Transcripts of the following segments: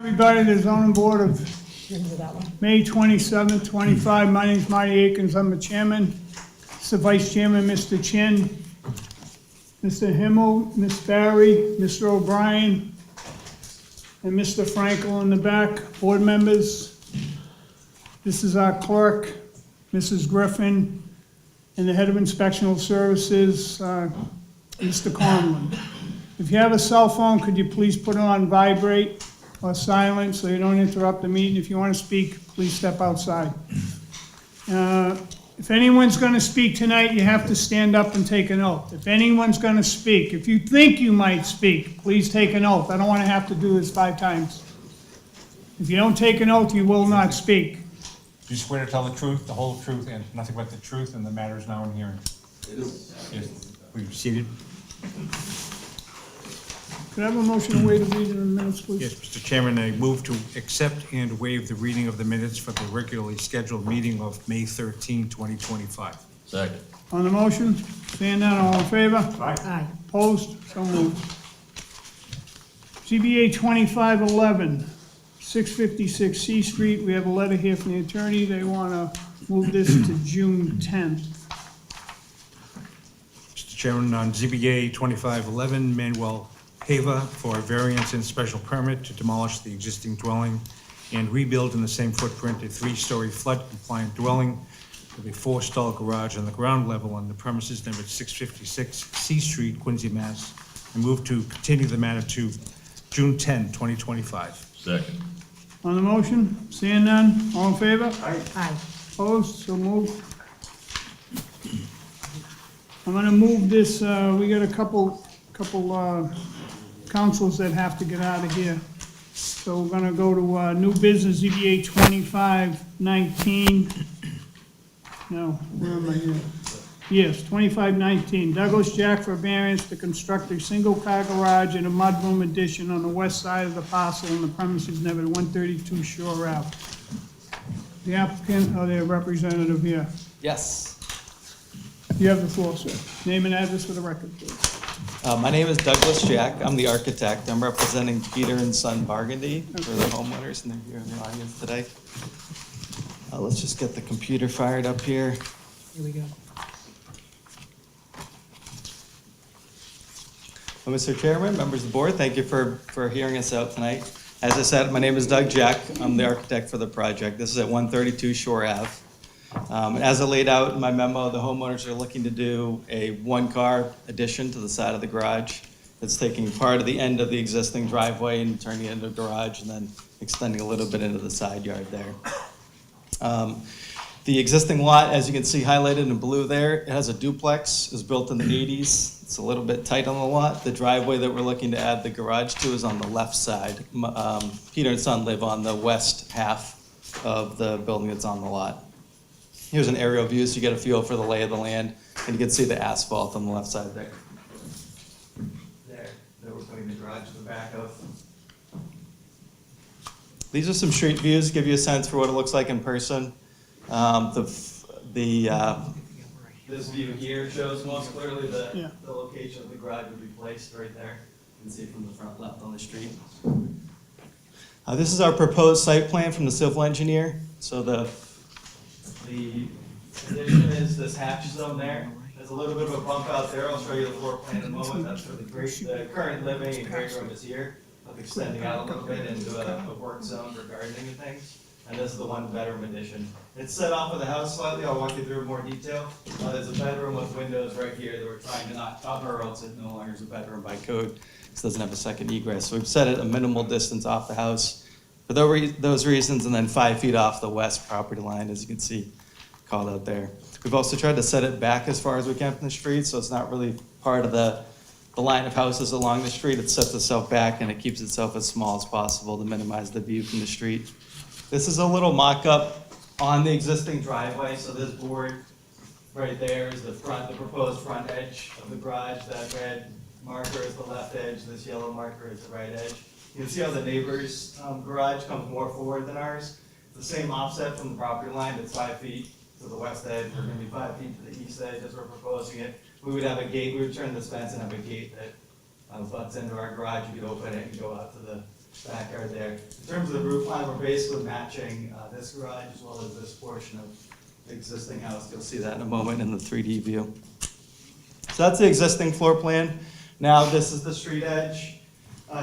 Everybody, the zoning board of May 27th, 25. My name is Marty Akins. I'm the chairman. This is the vice chairman, Mr. Chin, Mr. Himmel, Ms. Barry, Mr. O'Brien, and Mr. Frankel in the back, board members. This is our clerk, Mrs. Griffin, and the head of inspectional services, Mr. Conlon. If you have a cell phone, could you please put it on vibrate or silent so you don't interrupt the meeting? If you want to speak, please step outside. If anyone's going to speak tonight, you have to stand up and take an oath. If anyone's going to speak, if you think you might speak, please take an oath. I don't want to have to do this 5 times. If you don't take an oath, you will not speak. Do you swear to tell the truth, the whole truth, and nothing but the truth, and the matter is now in hearing? Yes. Will you be seated? Could I have a motion to waive the reading of the minutes, please? Yes, Mr. Chairman, I move to accept and waive the reading of the minutes for the regularly scheduled meeting of May 13, 2025. Second. On the motion, seeing none, all in favor? Aye. Opposed? So moved. ZBA 2511, 656 C Street. We have a letter here from the attorney. They want to move this to June 10th. Mr. Chairman, on ZBA 2511, Manuel Pava for a variance and special permit to demolish the existing dwelling and rebuild in the same footprint a 3-story flood-compliant dwelling with a 4-stall garage on the ground level on the premises numbered 656 C Street, Quincy, Mass. I move to continue the matter to June 10, 2025. Second. On the motion, seeing none, all in favor? Aye. Opposed? So moved. I'm gonna move this, we got a couple councils that have to get out of here. So we're gonna go to, new business, ZBA 2519. No, where am I here? Yes, 2519, Douglas Jack for variance to construct a single-car garage and a mudroom addition on the west side of the parcel on the premises numbered 132 Shore Ave. The applicant or their representative here. Yes. You have the floor, sir. Name and address for the record, please. My name is Douglas Jack. I'm the architect. I'm representing Peter and Son Burgundy for the homeowners, and they're here in the audience today. Let's just get the computer fired up here. Here we go. Well, Mr. Chairman, members of the board, thank you for hearing us out tonight. As I said, my name is Doug Jack. I'm the architect for the project. This is at 132 Shore Ave. As I laid out in my memo, the homeowners are looking to do a 1-car addition to the side of the garage. It's taking part of the end of the existing driveway and turning it into a garage and then extending a little bit into the side yard there. The existing lot, as you can see highlighted in blue there, it has a duplex. It was built in the 80s. It's a little bit tight on the lot. The driveway that we're looking to add the garage to is on the left side. Peter and Son live on the west half of the building that's on the lot. Here's an aerial view so you get a feel for the lay of the land, and you can see the asphalt on the left side there. There we're putting the garage in the back of. These are some street views, give you a sense for what it looks like in person. This view here shows most clearly the location of the garage would be placed right there. You can see it from the front left on the street. This is our proposed site plan from the civil engineer. So the addition is this hatch zone there. There's a little bit of a bump out there. I'll show you the floor plan in a moment. That's for the current living and great room is here, extending out a little bit into a work zone for gardening and things. And this is the 1-bedroom addition. It's set off of the house slightly. I'll walk you through in more detail. There's a bedroom with windows right here that we're trying to not cover, or else it no longer is a bedroom by code. This doesn't have a second egress. So we've set it a minimal distance off the house for those reasons, and then 5 feet off the west property line, as you can see called out there. We've also tried to set it back as far as we can from the street, so it's not really part of the line of houses along the street. It sets itself back and it keeps itself as small as possible to minimize the view from the street. This is a little mock-up on the existing driveway. So this board right there is the proposed front edge of the garage. That red marker is the left edge. This yellow marker is the right edge. You can see how the neighbor's garage comes more forward than ours. It's the same offset from the property line. It's 5 feet to the west edge. We're going to be 5 feet to the east edge as we're proposing it. We would have a gate. We would turn this fence and have a gate that butts into our garage. You could open it and go out to the backyard there. In terms of the roof line, we're basically matching this garage as well as this portion of the existing house. You'll see that in a moment in the 3D view. So that's the existing floor plan. Now this is the street edge.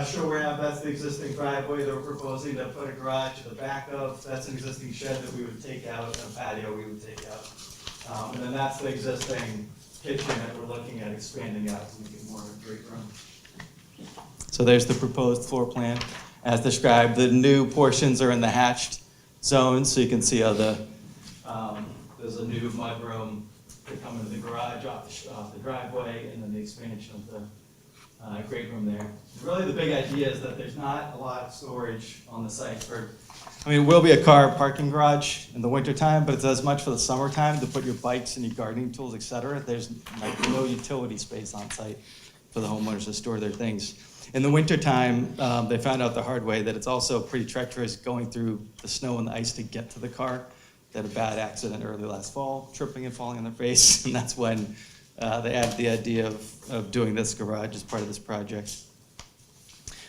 Show ramp, that's the existing driveway that we're proposing to put a garage at the back of. That's an existing shed that we would take out, and a patio we would take out. And then that's the existing kitchen that we're looking at expanding out to make it more of a great room. So there's the proposed floor plan as described. The new portions are in the hatched zone, so you can see how there's a new mudroom to come into the garage off the driveway, and then the expansion of the great room there. Really, the big idea is that there's not a lot of storage on the site it will be a car parking garage in the wintertime, but it's as much for the summertime to put your bikes and your gardening tools, et cetera. There's like no utility space on site for the homeowners to store their things. In the wintertime, they found out the hard way that it's also pretty treacherous going through the snow and the ice to get to the car. They had a bad accident early last fall, tripping and falling on their face, and that's when they added the idea of doing this garage as part of this project.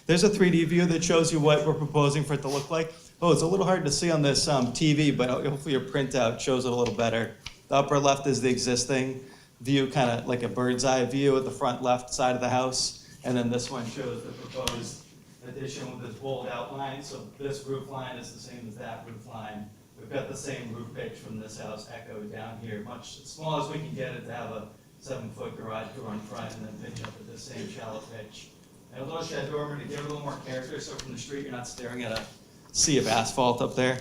There's a 3D view that shows you what we're proposing for it to look like. Oh, it's a little hard to see on this TV, but hopefully your printout shows it a little better. The upper left is the existing view, kind of like a bird's eye view at the front left side of the house. And then this one shows the proposed addition with this bold outline. So this roof line is the same as that roof line. We've got the same roof pitch from this house echoed down here, much as small as we can get it to have a 7-foot garage door in front and then pitch up at the same shallow pitch. And a little shed dormer to give it a little more character, so from the street you're not staring at a sea of asphalt up there.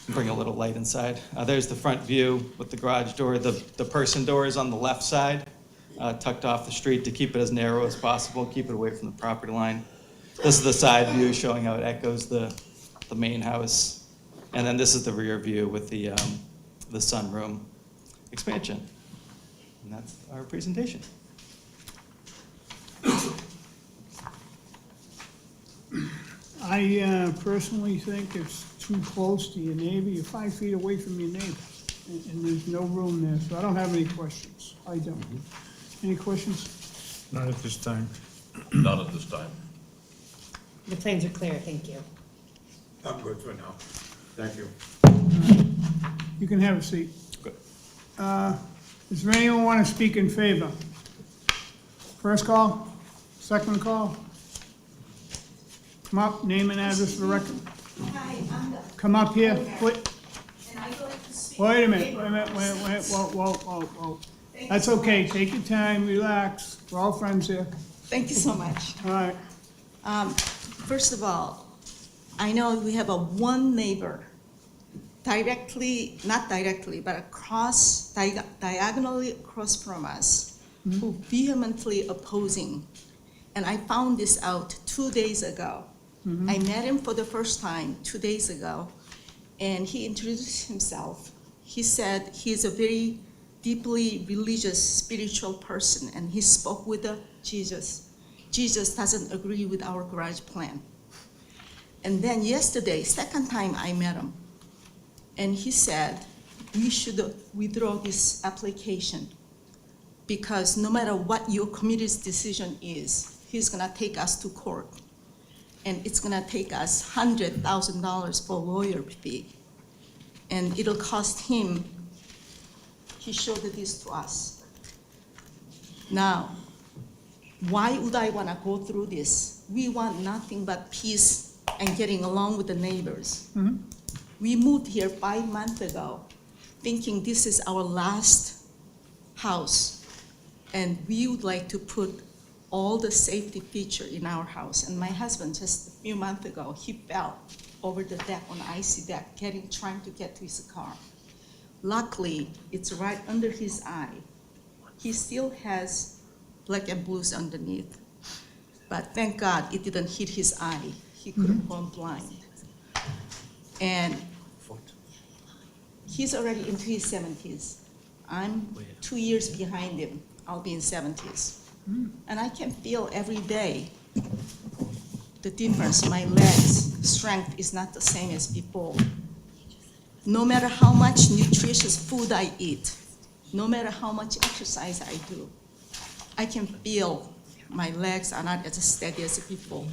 Bring a little light inside. There's the front view with the garage door. The person door is on the left side, tucked off the street to keep it as narrow as possible, keep it away from the property line. This is the side view showing how it echoes the main house. And then this is the rear view with the sunroom expansion. And that's our presentation. I personally think it's too close to your neighbor. You're 5 feet away from your neighbor, and there's no room there, so I don't have any questions. I don't. Any questions? Not at this time. Not at this time. The plans are clear, thank you. I'm good for now. Thank you. You can have a seat. Good. Does there anyone want to speak in favor? First call? Second call? Come up, name and address for the record. Hi, I'm the, Come up here, wait, and I'd like to speak. wait a minute, wait, whoa. Thank you That's so okay, much. take your time, relax, we're all friends here. Thank you so much. All right, First of all, I know we have one neighbor directly, not directly, but diagonally across from us, who vehemently opposing. And I found this out 2 days ago. I met him for the first time 2 days ago, and he introduced himself. He said he's a very deeply religious, spiritual person, and he spoke with Jesus. Jesus doesn't agree with our garage plan. And then yesterday, second time I met him, and he said we should withdraw this application because no matter what your committee's decision is, he's gonna take us to court. And it's gonna take us $100,000 for lawyer fee. And it'll cost him, he showed this to us. Now, why would I wanna go through this? We want nothing but peace and getting along with the neighbors. We moved here 5 months ago, thinking this is our last house. And we would like to put all the safety feature in our house. And my husband, just a few months ago, he fell over the deck on the icy deck, trying to get to his car. Luckily, it's right under his eye. He still has black and blues underneath. But thank God it didn't hit his eye. He could have gone blind. And he's already into his 70s. I'm 2 years behind him. I'll be in 70s. And I can feel every day the difference. My legs' strength is not the same as before. No matter how much nutritious food I eat, no matter how much exercise I do, I can feel my legs are not as steady as before.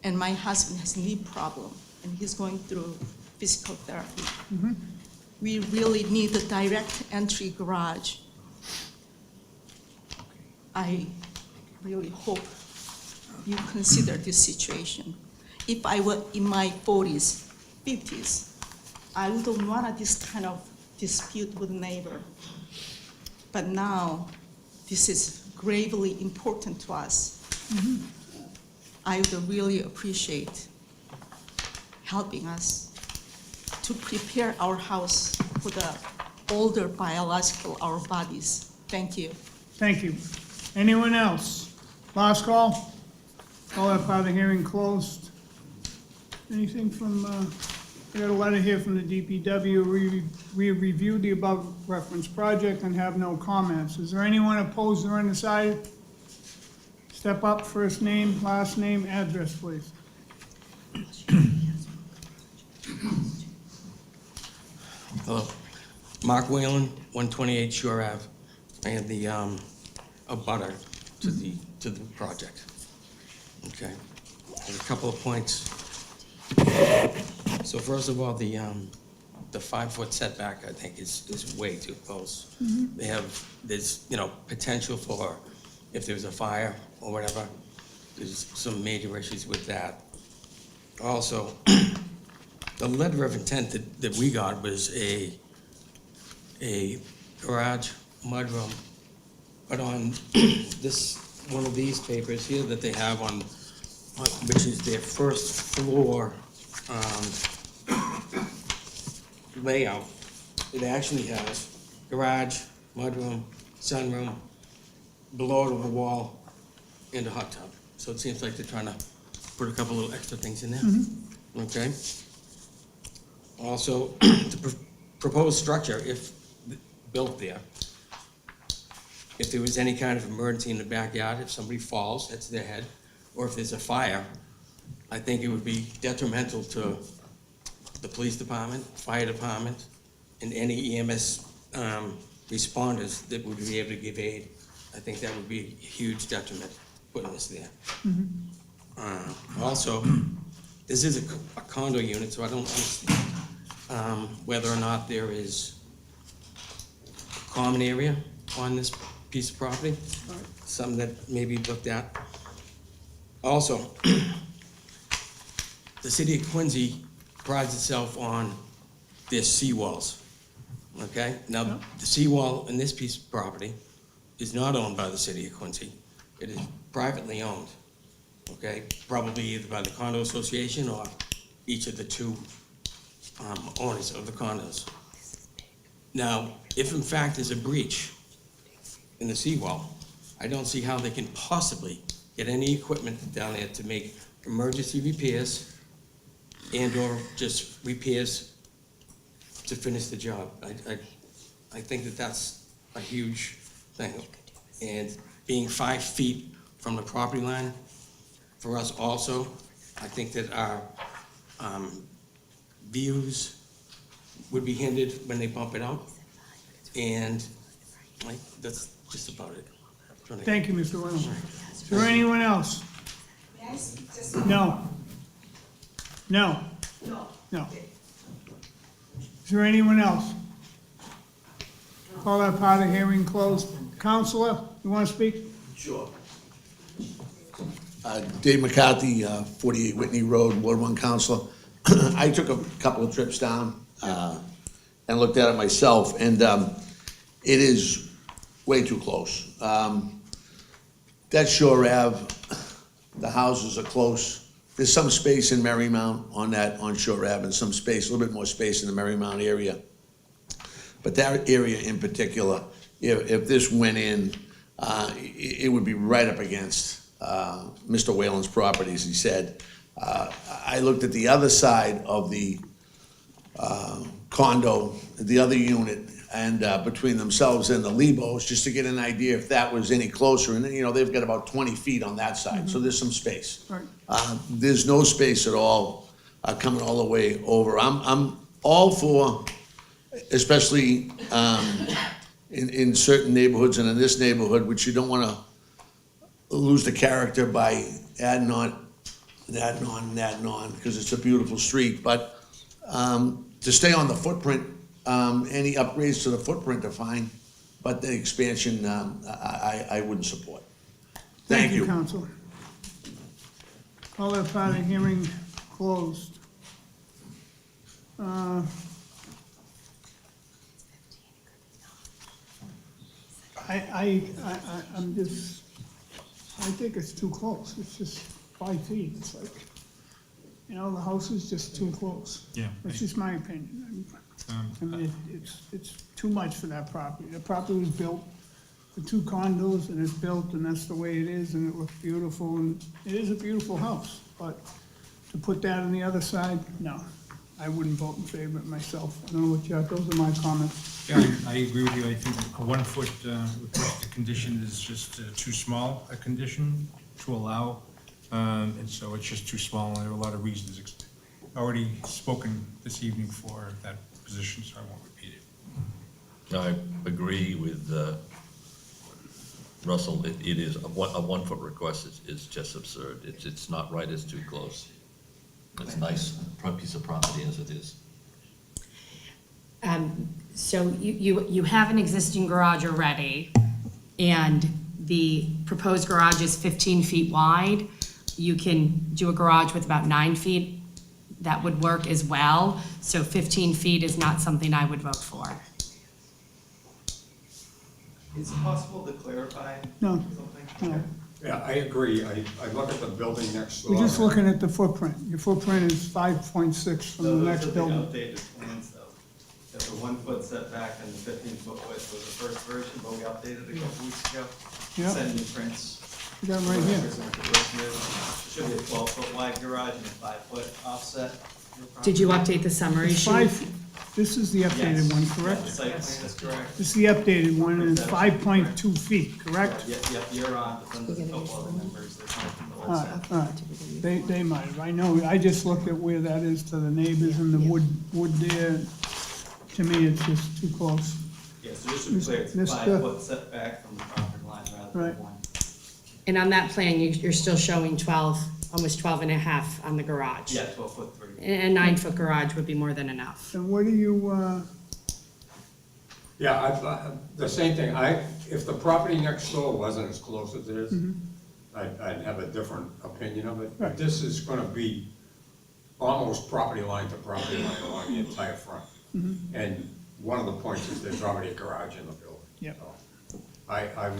and my husband has knee problem, and he's going through physical therapy. We really need a direct entry garage. I really hope you consider this situation. If I were in my 40s, 50s, I wouldn't want this kind of dispute with a neighbor. But now, this is gravely important to us. I would really appreciate helping us to prepare our house for the older biological our bodies. Thank you. Thank you. Anyone else? Last call? Call that part of the hearing closed. Anything from, I got a letter here from the DPW. We reviewed the above referenced project and have no comments. Is there anyone opposed or undecided? Step up, first name, last name, address, please. Hello, Mark Whalen, 128 Shore Ave. I am the abutter to the project. Okay, there's a couple of points. So first of all, the 5-foot setback, I think, is way too close. There's potential for, if there's a fire or whatever, there's some major issues with that. Also, the letter of intent that we got was a garage mudroom, but on one of these papers here that they have on which is their first floor layout, it actually has garage, mudroom, sunroom, below the wall, and a hot tub. So it seems like they're trying to put a couple little extra things in there. Okay? Also, the proposed structure, if built there, if there was any kind of emergency in the backyard, if somebody falls, hits their head, or if there's a fire, I think it would be detrimental to the police department, fire department, and any EMS responders that would be able to give aid. I think that would be a huge detriment, putting this there. Also, this is a condo unit, so I don't understand whether or not there is a common area on this piece of property, something that may be looked at. Also, the city of Quincy prides itself on their seawalls, okay? Now, the seawall in this piece of property is not owned by the city of Quincy. It is privately owned, okay? Probably either by the condo association or each of the two owners of the condos. Now, if in fact there's a breach in the seawall, I don't see how they can possibly get any equipment down there to make emergency repairs and/or just repairs to finish the job. I think that that's a huge thing. And being 5 feet from the property line, for us also, I think that our views would be hindered when they bump it out. And that's just about it. Thank you, Mr. Reynolds. Is there anyone else? No. No. No. Is there anyone else? Call that part of the hearing closed. Counselor, you want to speak? Sure. Dave McCarthy, 48 Whitney Road, Ward 1 Councilor. I took a couple of trips down and looked at it myself, and it is way too close. That Shore Ave, the houses are close. There's some space in Marymount on Shore Ave, and some space, a little bit more space in the Marymount area. But that area in particular, if this went in, it would be right up against Mr. Whalen's property, as he said. I looked at the other side of the condo, the other unit, and between themselves and the Lebos, just to get an idea if that was any closer. And they've got about 20 feet on that side, so there's some space. Right. There's no space at all coming all the way over. I'm all for, especially in certain neighborhoods and in this neighborhood, which you don't want to lose the character by adding on because it's a beautiful street, but, to stay on the footprint, any upgrades to the footprint are fine, but the expansion, I wouldn't support. Thank you. Counsel. Call that part of the hearing closed. I'm just, I think it's too close. It's just 5 feet. It's like, you know, the house is just too close. Yeah. That's just my opinion. I mean, it's too much for that property. The property was built for 2 condos, and it's built, and that's the way it is, and it looks beautiful, and it is a beautiful house. But to put that on the other side, no. I wouldn't vote in favor of it myself. I don't know what you, those are my comments. Yeah, I agree with you. I think a 1-foot requested condition is just too small a condition to allow. And so it's just too small, and there are a lot of reasons. Already spoken this evening for that position, so I won't repeat it. I agree with Russell. It is, a 1-foot request is just absurd. It's not right, it's too close. It's a nice piece of property as it is. So you have an existing garage already, and the proposed garage is 15 feet wide. You can do a garage with about 9 feet. That would work as well. So 15 feet is not something I would vote for. Is it possible to clarify No, something? no. Yeah, I agree. I look at the building next door. We're just looking at the footprint. Your footprint is 5.6 from the next Those are building. the updated plans, though. That the 1-foot setback and the 15-foot width was the first version, but we updated it a couple weeks ago. Yeah. Send new prints. You got them right here. Should be a 12-foot wide garage and a 5-foot offset. Did you update the summary It's sheet? 5, this is the updated Yes. one, The correct? site plan is correct. This is the updated one, and it's 5.2 feet, correct? Yep, you're on, but then there's a couple other numbers that come from the All old right, set. all right. They might have. I know, I just looked at where that is to the neighbors and the wood there. To me, it's just too close. Yeah, so just to be clear, it's a Mr. 5-foot setback from the property line rather Right. than 1. And on that plan, you're still showing 12, almost 12 and a half on the garage. Yeah, 12-foot 3. A 9-foot garage would be more than enough. And what do you, Yeah, the same thing. If the property next door wasn't as close as it is, I'd have a different opinion of it. Right. But this is gonna be almost property line to property line along the entire front. And one of the points is there's already a garage in the building. Yep. So I all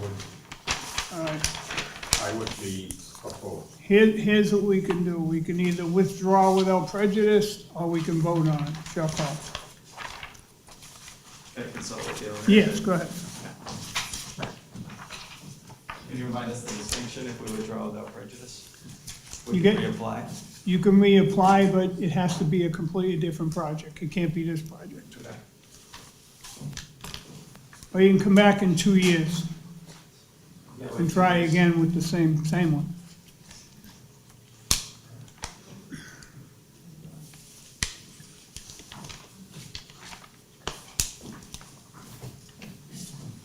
right. would be opposed. Here's what we can do. We can either withdraw without prejudice, or we can vote on it. It's your call. Can I consult with you? Yes, go ahead. Can you remind us the distinction if we withdraw without prejudice? You Would you get- reapply? You can reapply, but it has to be a completely different project. It can't be this project. Okay. Or you can come back in 2 years and try again with the same one.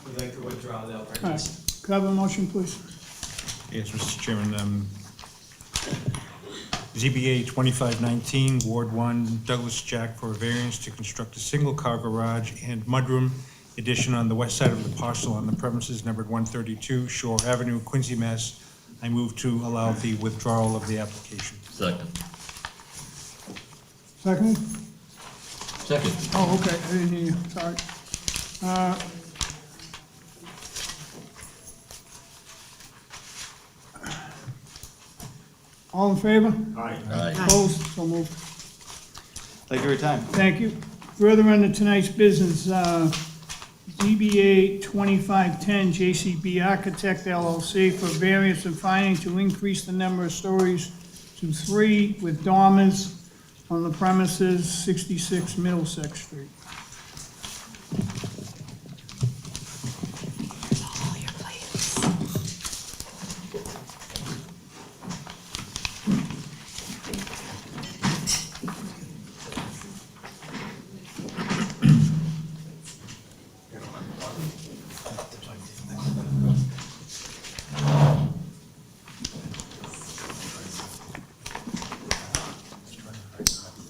We'd like to withdraw without All right. prejudice. Could I have a motion, please? Yes, Mr. Chairman, ZBA 2519, Ward 1, Douglas Jack, for a variance to construct a single-car garage and mudroom addition on the west side of the parcel on the premises numbered 132 Shore Avenue, Quincy, Mass. I move to allow the withdrawal of the application. Second. Second? Second. Oh, okay, I didn't hear you, sorry. All in favor? Aye. Opposed? So moved. Thank you for your time. Thank you. Further on to tonight's business, ZBA 2510, JCB Architect LLC for variance and finding to increase the number of stories to 3 with dormers on the premises 66 Middlesex Street. All your plans.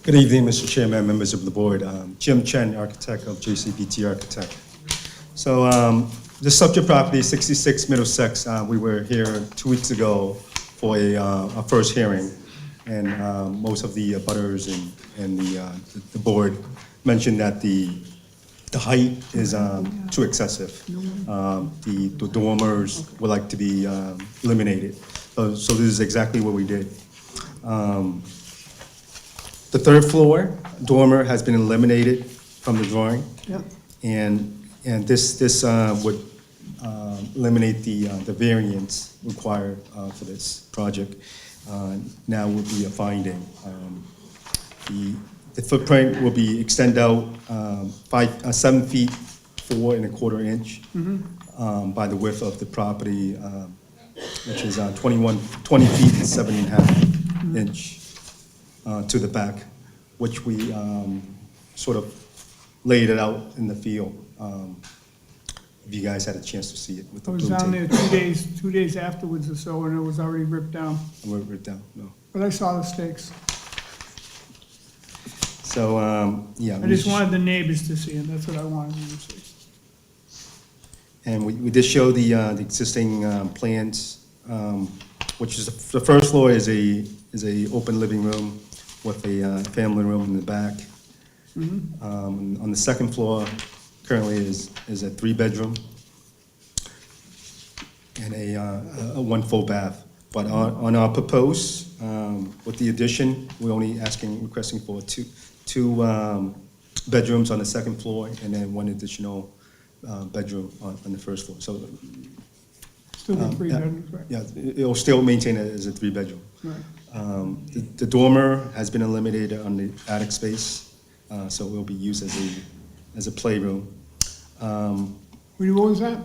Good evening, Mr. Chairman, members of the board. Jim Chen, architect of JCPT Architect. So the subject property, 66 Middlesex, we were here 2 weeks ago for a first hearing, and most of the butters and the board mentioned that the height is too excessive. The dormers would like to be eliminated. So this is exactly what we did. The third floor dormer has been eliminated from the drawing. Yep. And this would eliminate the variance required for this project. Now will be a finding. The footprint will be extended out 7 feet 4 1/4 inch by the width of the property, which is 20 feet and 7 1/2 inch to the back, which we sort of laid it out in the field. If you guys had a chance to see it with the I was blue down tape. there 2 days afterwards or so, and it was already ripped down, I wrote it down, no. but I saw the stakes. So, yeah. I just wanted the neighbors to see it, that's what I wanted them to see. And we did show the existing plans, which is, the first floor is a open living room with a family room in the back. On the second floor, currently is a 3-bedroom and a 1 full bath. But on our proposed, with the addition, we're only requesting for two bedrooms on the second floor and then 1 additional bedroom on the first floor. So, Still the 3 yeah, bedrooms, right? yeah, it'll still maintain it as a 3-bedroom. Right. The dormer has been eliminated on the attic space, so it will be used as a playroom. What was that?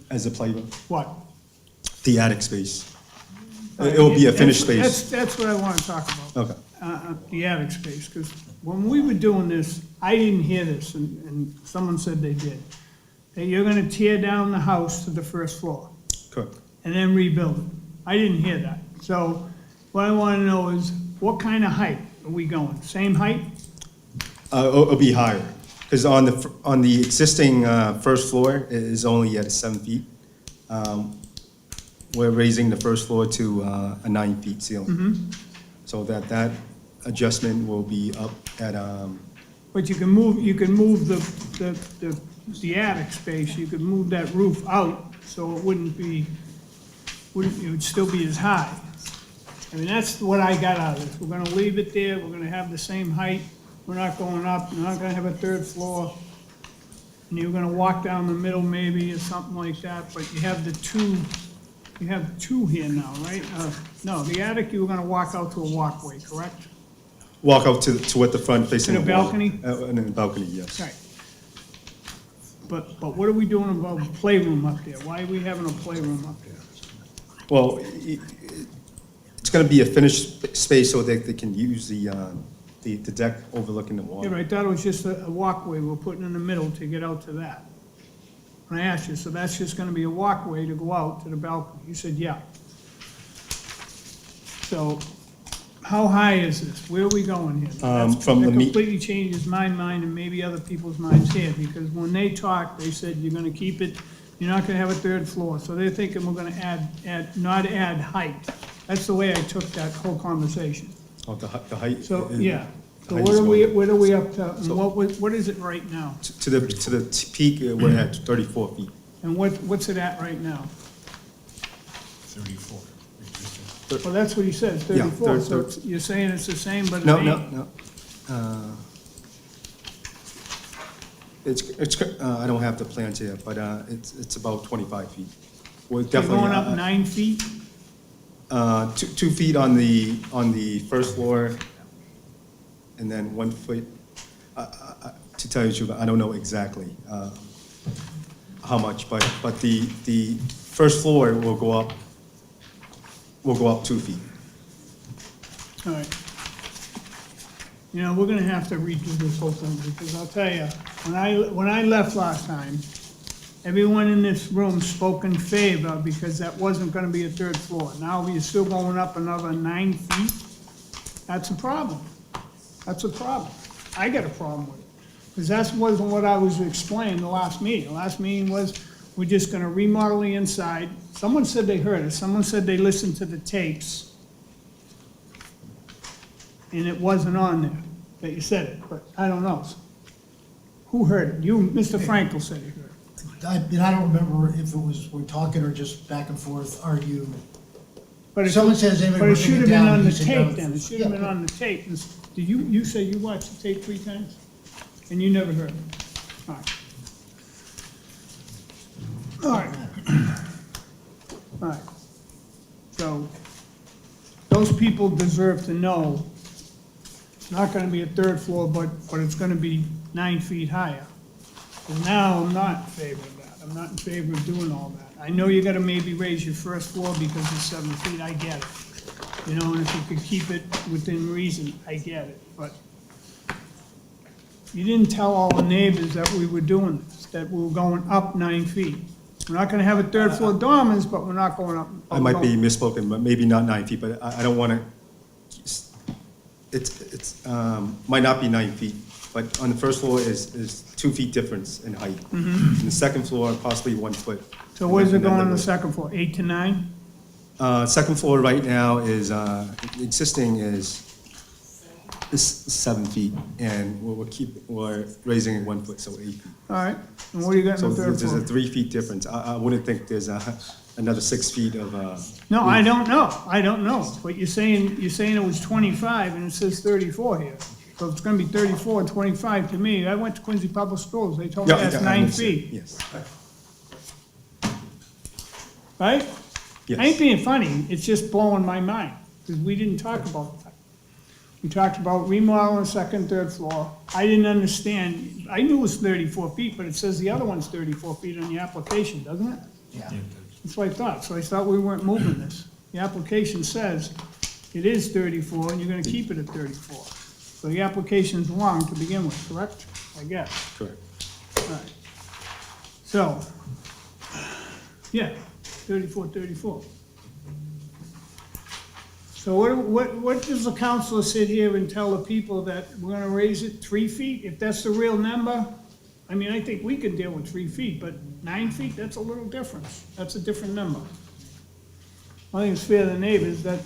As a playroom, What? the attic space. It will be a finished space. That's what I want to talk about. Okay. The attic space, because when we were doing this, I didn't hear this, and someone said they did. That you're gonna tear down the house to the first floor Correct. and then rebuild it. I didn't hear that. So what I want to know is, what kind of height are we going? Same height? It'll be higher, because on the existing first floor, it is only at 7 feet. We're raising the first floor to a 9 feet ceiling. So that adjustment will be up at, But you can move the attic space, you could move that roof out, so it it would still be as high. I mean, that's what I got out of this. We're gonna leave it there, we're gonna have the same height, we're not going up, we're not gonna have a 3rd floor. And you're gonna walk down the middle maybe, or something like that, but you have you have two here now, right? No, the attic, you were gonna walk out to a walkway, correct? walk out to what the front facing. In a the wall. balcony? In a balcony, yes. Right. But what are we doing about a playroom up there? Why are we having a playroom up there? Well, it's gonna be a finished space so that they can use the deck overlooking the Yeah, water. but I thought it was just a walkway we're putting in the middle to get out to that. When I asked you, so that's just gonna be a walkway to go out to the balcony? You said, yeah. So, how high is this? Where are we going here? That from the meet- completely changes my mind and maybe other people's minds here, because when they talked, they said you're gonna keep it, you're not gonna have a 3rd floor, so they're thinking we're gonna not add height. That's the way I took that whole conversation. Oh, the height. So, yeah, the so height what is are going- what are we up to, and what is it right now? To the peak, we're at 34 feet. And what's it at right now? 34. Well, that's what he says, Yeah, 34, so you're saying it's the same, but it No, ain't? no, no. I don't have the plans here, but it's about 25 feet. We're You're definitely. going up 9 feet? 2 feet on the first floor, and then 1 foot. To tell you the truth, I don't know exactly how much, but the first floor will go up 2 feet. All right. You know, we're gonna have to redo this whole thing, because I'll tell you, when I left last time, everyone in this room spoke in favor, because that wasn't gonna be a 3rd floor. Now you're still going up another 9 feet? That's a problem. That's a problem. I got a problem with it. Because that wasn't what I was explaining the last meeting. The last meeting was, we're just gonna remodel the inside. Someone said they heard it, someone said they listened to the tapes. And it wasn't on there, that you said it, but I don't know. Who heard it? You, Mr. Frankel said he heard it. I don't remember if it was, we're talking or just back and forth arguing. But it- Someone says they were But it bringing should it have been down, on the he said tape no. then, it should have been Yeah. on the tape. Did you say you watched the tape 3 times? And you never heard it? All right. All right. All right. So, those people deserve to know, it's not gonna be a 3rd floor, but it's gonna be 9 feet higher. And now I'm not in favor of that, I'm not in favor of doing all that. I know you gotta maybe raise your 1st floor because it's 7 feet, I get it. You know, and if you could keep it within reason, I get it, but you didn't tell all the neighbors that we were doing this, that we were going up 9 feet. We're not gonna have a 3rd floor dormers, but we're not going up. I might be misspoken, but maybe not 9 feet, but I don't want to, might not be 9 feet, but on the 1st floor is 2 feet difference in height. And the 2nd floor, possibly 1 foot. So where's it And then going on the 2nd floor, 8 to 9? 2nd floor right now is, existing is 7 feet, and we're raising it 1 foot, so 8 feet. All right, and what do you got So in the 3rd there's a floor? 3 feet difference. I wouldn't think there's another 6 feet of, No, I don't know, but you're saying it was 25 and it says 34 here. So it's gonna be 34 and 25 to me. I went to Quincy Public Schools, they told me Yeah, that's I 9 understand. feet, Yes, right? yes. I ain't being funny, it's just blowing my mind, because we didn't talk about that. We talked about remodeling 2nd, 3rd floor. I didn't understand, I knew it was 34 feet, but it says the other one's 34 feet on the application, doesn't it? Yeah. That's what I thought, so I thought we weren't moving this. The application says it is 34, and you're gonna keep it at 34. So the application's wrong to begin with, correct? I guess. Correct. All right. So, yeah, 34, 34. So what does the councilor sit here and tell the people that we're gonna raise it 3 feet? If that's the real number, I mean, I think we could deal with 3 feet, but 9 feet, that's a little difference. That's a different number. I think it's fair to the neighbors that,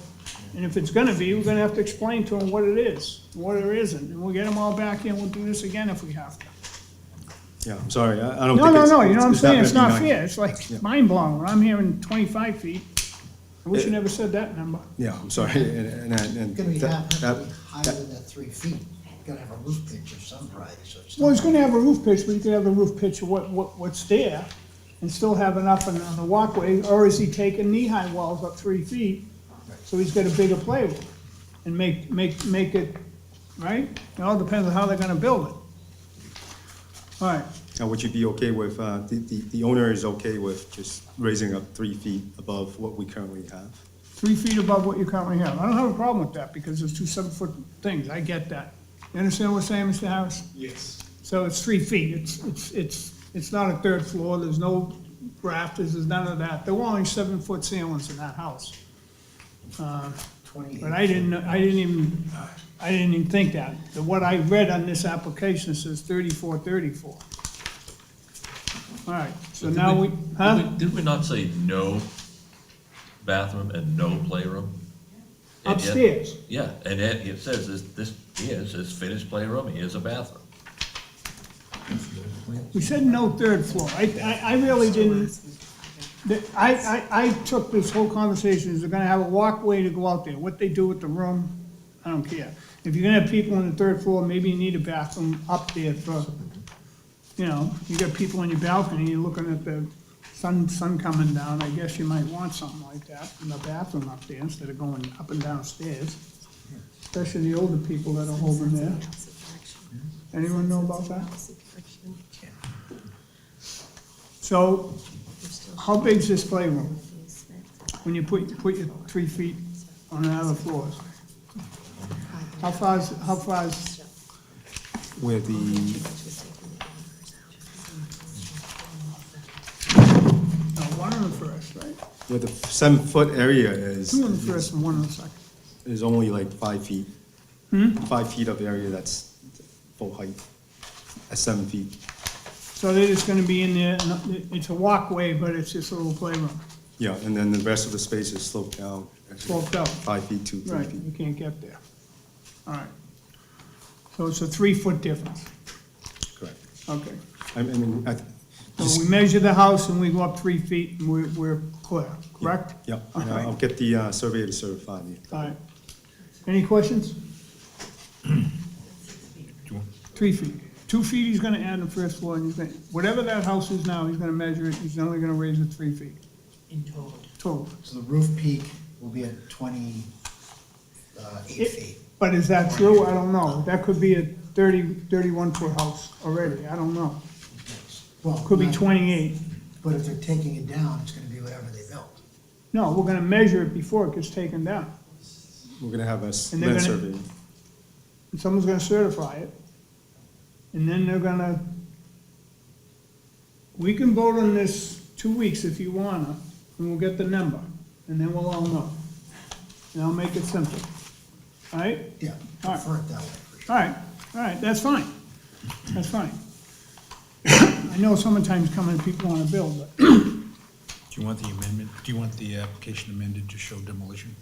and if it's gonna be, we're gonna have to explain to them what it is, what it isn't. And we'll get them all back in, we'll do this again if we have to. Yeah, I'm sorry, I don't No, think no, it's. no, you know what I'm saying? It's gonna not be 9. fair. It's like mind blowing. When I'm hearing 25 feet, I wish you never said that number. Yeah, I'm sorry, and It's gonna be that- higher that- than that 3 feet. You're gonna have a roof pitch of some variety, so it's. Well, he's gonna have a roof pitch, but he could have the roof pitch of what's there and still have enough on the walkway, or is he taking knee-high walls up 3 feet? So he's got a bigger playroom and make it, right? It all depends on how they're gonna build it. All right, Now, would you be okay with, the owner is okay with just raising up 3 feet above what we currently have? 3 feet above what you currently have. I don't have a problem with that because there's 2 7-foot things. I get that. You understand what I'm saying, Mr. Harris? Yes. So it's 3 feet, it's not a 3rd floor, there's no rafters, there's none of that. There were only 7-foot ceilings in that house. But I didn't even think that. What I read on this application says 34, 34. All right, so now we, huh? Did we not say no bathroom and no playroom? And yet- Upstairs. Yeah, and then it says this, here's this finished playroom, here's a bathroom. We said no 3rd floor. I really didn't, I took this whole conversation, is they're gonna have a walkway to go out there. What they do with the room, I don't care. If you're gonna have people on the 3rd floor, maybe you need a bathroom up there for, you know, you got people in your balcony, you're looking at the sun coming down, I guess you might want something like that in the bathroom up there instead of going up and down stairs. Especially the older people that are holding there. Anyone know about that? So, how big's this playroom? When you put your 3 feet on the other floors? How far's, Where the, no, 1 on the first, right? where the 7-foot area is, 2 on the first and 1 on the second. is only like 5 feet. 5 feet of area that's full height at 7 feet. So they're just gonna be in there, it's a walkway, but it's just a little playroom, Yeah, and then the rest of the space is sloped down. sloped out. 5 feet to 3 Right, feet. you can't get there. All right. So it's a 3-foot difference, Correct. okay. I mean, So we measure the house and we go up 3 feet and we're clear, correct? yeah, and Okay. I'll get the surveyor to certify me. All right. Any questions? 3 feet. 2 feet he's gonna add on the first floor, and he's gonna, whatever that house is now, he's gonna measure it, he's only gonna raise it 3 feet. In total. Total. So the roof peak will be at 28 feet. But is that true? I don't know. That could be a 31-foot house already, I don't know. Well, Could be not- 28. But if they're taking it down, it's gonna be whatever they built. No, we're gonna measure it before it gets taken down. We're gonna have a And they're land gonna- survey. And someone's gonna certify it. And then they're gonna, we can vote on this 2 weeks if you wanna, and we'll get the number, and then we'll all know. And I'll make it simple. All right? Yeah, All right. prefer it that way, for sure. All right, that's fine. That's fine. I know summertime's coming and people wanna build, but Do you want the amendment, do you want the application amended to show demolition?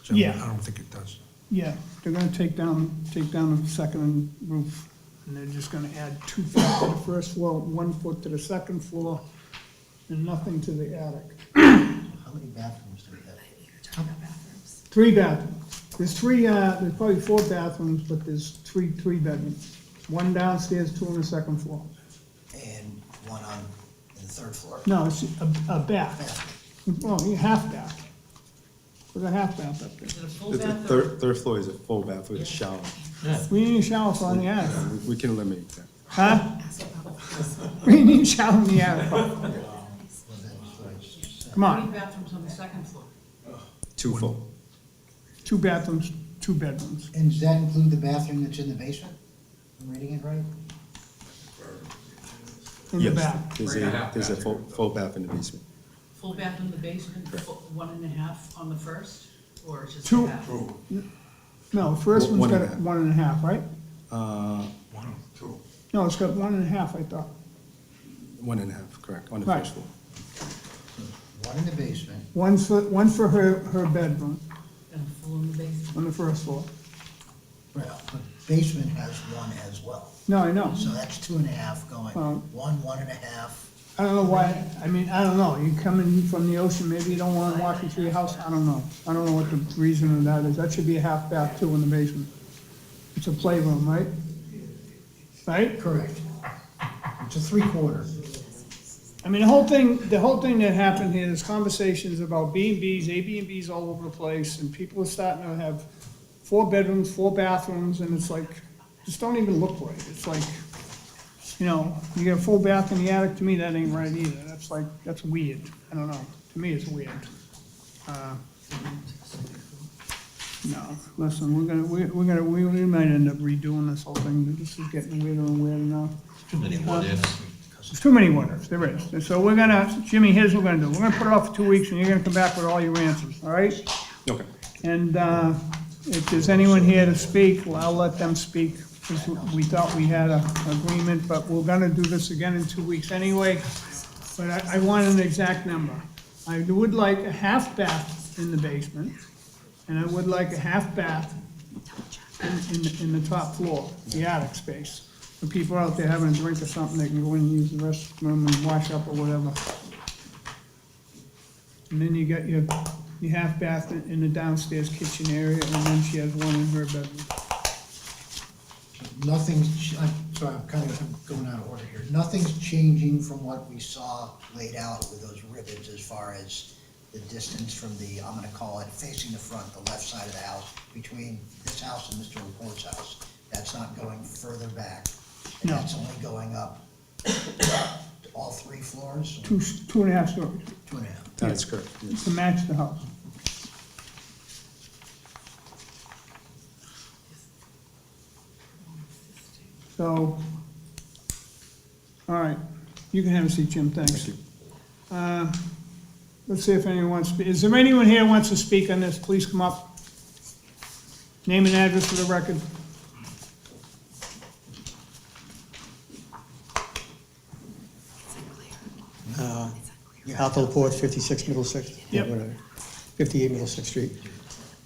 So Yeah. I don't think it does. yeah, they're gonna take down the second roof. And they're just gonna add 2 feet to the first floor, 1 foot to the second floor, and nothing to the attic. How many bathrooms do we have? 3 bathrooms. There's probably 4 bathrooms, but there's three bedrooms. 1 downstairs, 2 on the second floor. And one on the third floor. No, it's a bath. Bathroom. Well, you half bath. There's a half bath up there. The third floor is a full bath with a shower. We need a shower for on the attic. We can eliminate that. Huh? We need a shower in the attic. Come on, bathrooms on the second floor? 2 full. 2 bathrooms, 2 bedrooms. And does that include the bathroom that's in the basement? I'm reading it right? In the Yes, back. there's a full bath in the basement. Full bath in the basement, 1.5 on the first, or just Two. half? No, the first one's One got and a half. 1.5, right? Uh, No, it's got 1.5, I thought. 1.5, correct, on the Right. first floor. One in the basement. One for her bedroom And full in the basement? on the first floor. Well, the basement has one as well. No, I know. So that's 2.5 going, Well- 1.5. I don't know why, I mean, I don't know. You come in from the ocean, maybe you don't want to walk into your house, I don't know. I don't know what the reason of that is. That should be a half bath too in the basement. It's a playroom, right? Right? Correct. It's a 3/4. I mean, the whole thing that happened here, there's conversations about B&Bs, Airbnbs all over the place, and people are starting to have 4 bedrooms, 4 bathrooms, and it's like, just don't even look right. It's like, you know, you get a full bath in the attic, to me, that ain't right either. That's like, that's weird. I don't know. To me, it's weird. No, listen, we might end up redoing this whole thing. This is getting weirder and weirder now. Too many what ifs. There's too many what ifs, there is. And so we're gonna, Jimmy, here's what we're gonna do. We're gonna put it off for 2 weeks, and you're gonna come back with all your answers, all right? Okay. And if there's anyone here to speak, well, I'll let them speak, because we thought we had an agreement, but we're gonna do this again in 2 weeks anyway. But I want an exact number. I would like a half bath in the basement, and I would like a half bath in the top floor, the attic space. For people out there having a drink or something, they can go in and use the restroom and wash up or whatever. And then you got your half bath in the downstairs kitchen area, and then she has one in her bedroom. I'm sorry, I'm going out of order here. Nothing's changing from what we saw laid out with those rivets as far as the distance from the, I'm gonna call it facing the front, the left side of the house, between this house and Mr. Laporte's house. That's not going further back. And No. that's only going up all 3 floors? 2.5 stories, 2.5. That is correct, yes. to match the house. So, all right, you can have a seat, Jim, thanks. Thank you. Let's see if anyone wants to speak. Is there anyone here who wants to speak on this? Please come up. Name and address for the record. Arthur Laporte, 56 Middlesex. Yep. 58 Middlesex Street.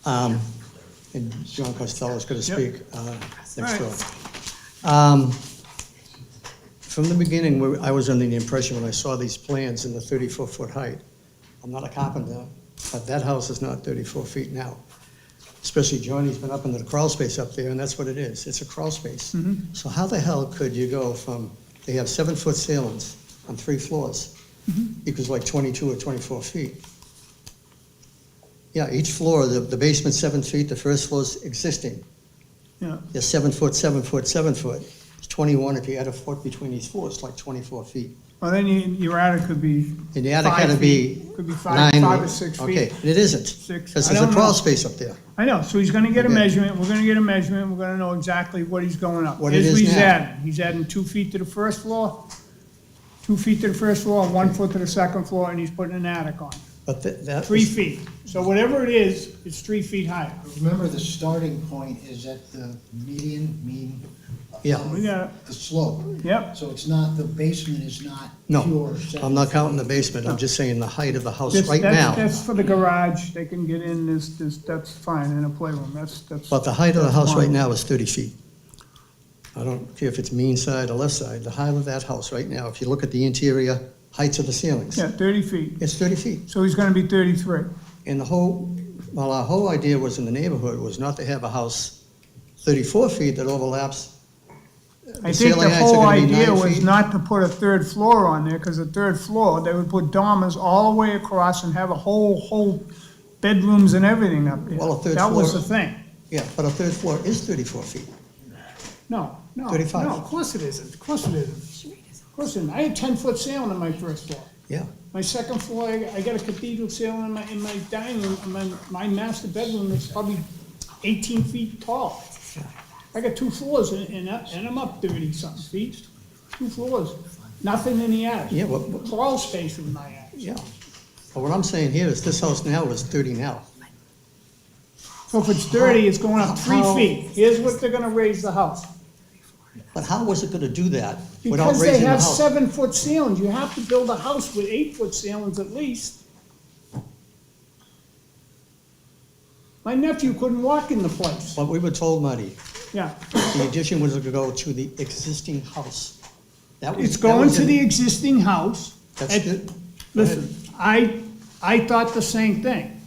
And John Costello's going to Yep. speak next door. Alright. From the beginning, I was under the impression when I saw these plans in the 34-foot height, I'm not a carpenter, but that house is not 34 feet now. Especially Johnny's been up into the crawl space up there, and that's what it is. It's a crawl space. So how the hell could you go from, they have 7-foot ceilings on 3 floors, equals like 22 or 24 feet. Yeah, each floor, the basement's 7 feet, the first floor's existing. Yeah, They're 7 foot, 7 foot, 7 foot. It's 21, if you add a foot between each floor, it's like 24 feet. well, then your attic could be And the attic had to 5 be feet. Could be 9. 5 or 6 feet. Okay, and it isn't. 6. Because I there's a don't crawl know. space up there. I know, so he's gonna get a Okay. measurement, we're gonna get a measurement, we're gonna know exactly what he's going up. What it Here's is he's now. adding. He's adding 2 feet to the first floor, 2 feet to the first floor, 1 foot to the second floor, and he's putting an attic on. But that 3 was, feet. So whatever it is, it's 3 feet higher. Remember, the starting point is at the mean. Yeah. of We got it. The slope. Yep. So it's not, the basement is not no, pure. I'm not counting the basement, I'm just saying the height of the house That's- right that's- now. That's for the garage, they can get in that's fine, in a playroom, that's. But the height of the that's house right fine. now is 30 feet. I don't care if it's mean side or left side, the height of that house right now, if you look at the interior heights of the ceilings, Yeah, 30 feet, it's 30 feet. so he's gonna be 33. And our whole idea was in the neighborhood was not to have a house 34 feet that overlaps. I think ceiling the heights are whole gonna be idea 9 was feet. not to put a third floor on there, because the third floor, they would put dormers all the way across and have a whole bedrooms and everything up there. Well, a third That was floor- the thing. Yeah, but a third floor is 34 feet. No, 35. no, of course it isn't, of course it isn't. Of course it isn't. I had 10-foot ceiling on my first floor. Yeah. My second floor, I got a cathedral ceiling in my dining room, my master bedroom is probably 18 feet tall. I got 2 floors and I'm up 30-something feet, 2 floors, nothing in the attic. Yeah, well- Crawl space in my attic. Yeah. But what I'm saying here is this house now is 30 now. So if it's 30, it's going up 3 How- feet. Here's what they're gonna raise the house. But how was it gonna do that without Because they raising the have house? 7-foot ceilings, you have to build a house with 8-foot ceilings at least. My nephew couldn't walk in the place, What we were told, Marty, yeah. the addition was to go to the existing house. That was- It's that going was to in- the existing house. That's At- good. Go Listen, I thought the same thing.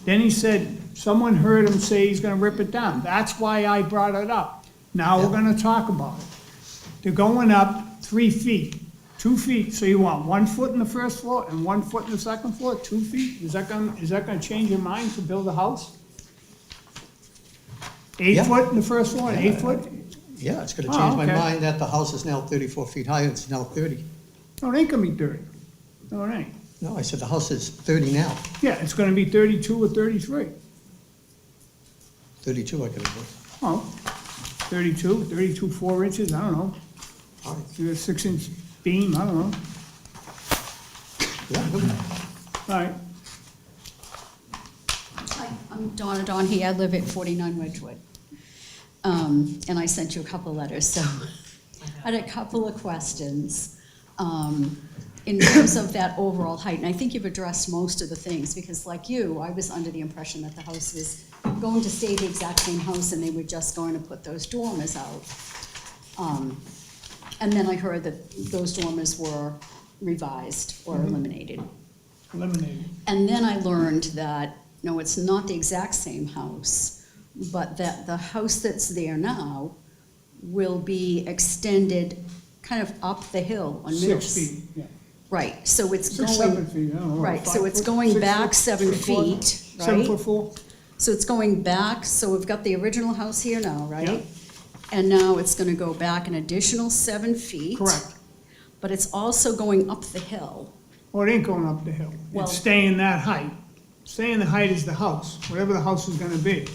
Then he said, someone heard him say he's gonna rip it down. That's why I brought it up. Now we're Yeah. gonna talk about it. They're going up 3 feet, 2 feet, so you want 1 foot in the first floor and 1 foot in the second floor, 2 feet? Is that gonna change your mind to build a house? 8 Yeah. foot in the first floor and 8 foot? Yeah, it's gonna Oh, change my okay. mind that the house is now 34 feet high, it's now 30. No, it ain't gonna be 30. No, it ain't. No, I said the house is 30 now. Yeah, it's gonna be 32 or 33. 32 I could have put. Oh, 32, 4 inches, I don't know. All right. You got a 6-inch beam, I don't know. Yeah, good. All right, Hi, I'm Donna Donahue, I live at 49 Wedgewood. And I sent you a couple letters, so I had a couple of questions. In terms of that overall height, and I think you've addressed most of the things, because like you, I was under the impression that the house was going to stay the exact same house and they were just going to put those dormers out. And then I heard that those dormers were revised or eliminated. eliminated. And then I learned that, no, it's not the exact same house, but that the house that's there now will be extended kind of up the hill on Middle. 6 feet, yeah. Right, so it's 6, going. 7 feet, I don't know. Right, 5 so it's foot, going 6 back foot, 7 6 foot, feet, 7 right? foot 4, So it's going back, so we've got the original house here now, Yeah. right? And now it's gonna go back an additional 7 feet. correct. But it's also going up the hill. Well, it ain't going up the hill. Well- It's staying that height. Staying the height is the house, whatever the house is gonna be.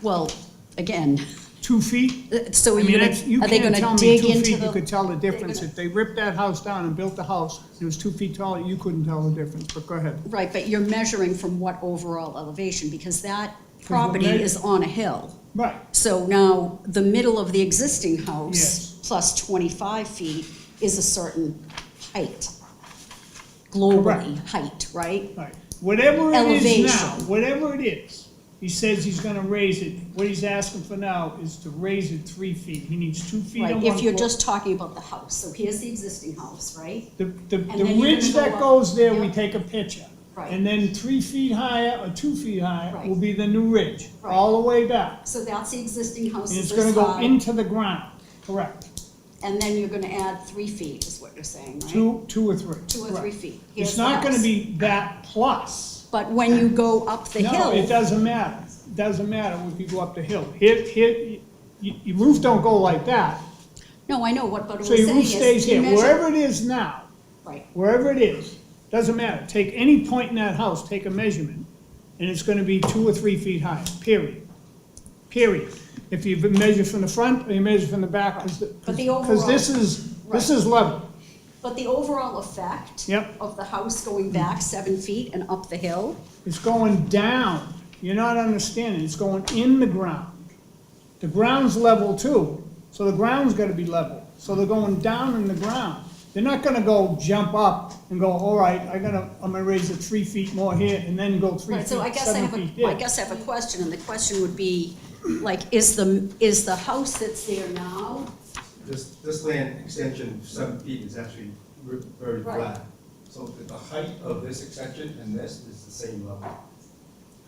Well, again, 2 feet? so I mean, are you they can't gonna tell me dig 2 into feet, the? you could tell the difference. gonna- If they ripped that house down and built the house, it was 2 feet taller, you couldn't tell the difference, but go ahead. Right, but you're measuring from what overall elevation, because that property me- is on a hill. Right, So now, the middle of the existing house Yes. plus 25 feet is a certain height. Globally, height, right? right. Whatever it is now, Elevation. whatever it is, he says he's gonna raise it. What he's asking for now is to raise it 3 feet. He needs 2 feet on Right, one if you're floor. just talking about the house, so here's the existing house, right? The then you're ridge gonna that go up- goes there, we Yep. take a picture. Right. And then 3 feet higher or 2 feet higher Right. will be the new ridge, Right. all the way back. So that's the existing house And is it's gonna this go high, into the ground, correct. and then you're gonna add 3 feet, is what you're saying, right? 2 or 3. 2 or 3 correct. feet. Here's It's the not gonna house. be that plus. But when you go up the No, it hill, doesn't matter. It doesn't matter if you go up the hill. Here, your roof don't go like that. no, I know, what So we're your saying roof is, stays you here. measure. Wherever it is now, Right, wherever it is, doesn't matter. Take any point in that house, take a measurement, and it's gonna be 2 or 3 feet high, period. Period. If you measure from the front or you measure from the back, But the because this overall- is level. but the overall effect Yep. of the house going back 7 feet and up the hill, It's going down. You're not understanding. It's going in the ground. The ground's level too, so the ground's gotta be level. So they're going down in the ground. They're not gonna go jump up and go, all right, I'm gonna raise it 3 feet more here and then go 3 right, feet, so I guess 7 feet there. I guess I have a question, and the question would be, like, is the house that's there now, This land extension, 7 feet, is actually very Right. flat. So the height of this extension and this is the same level.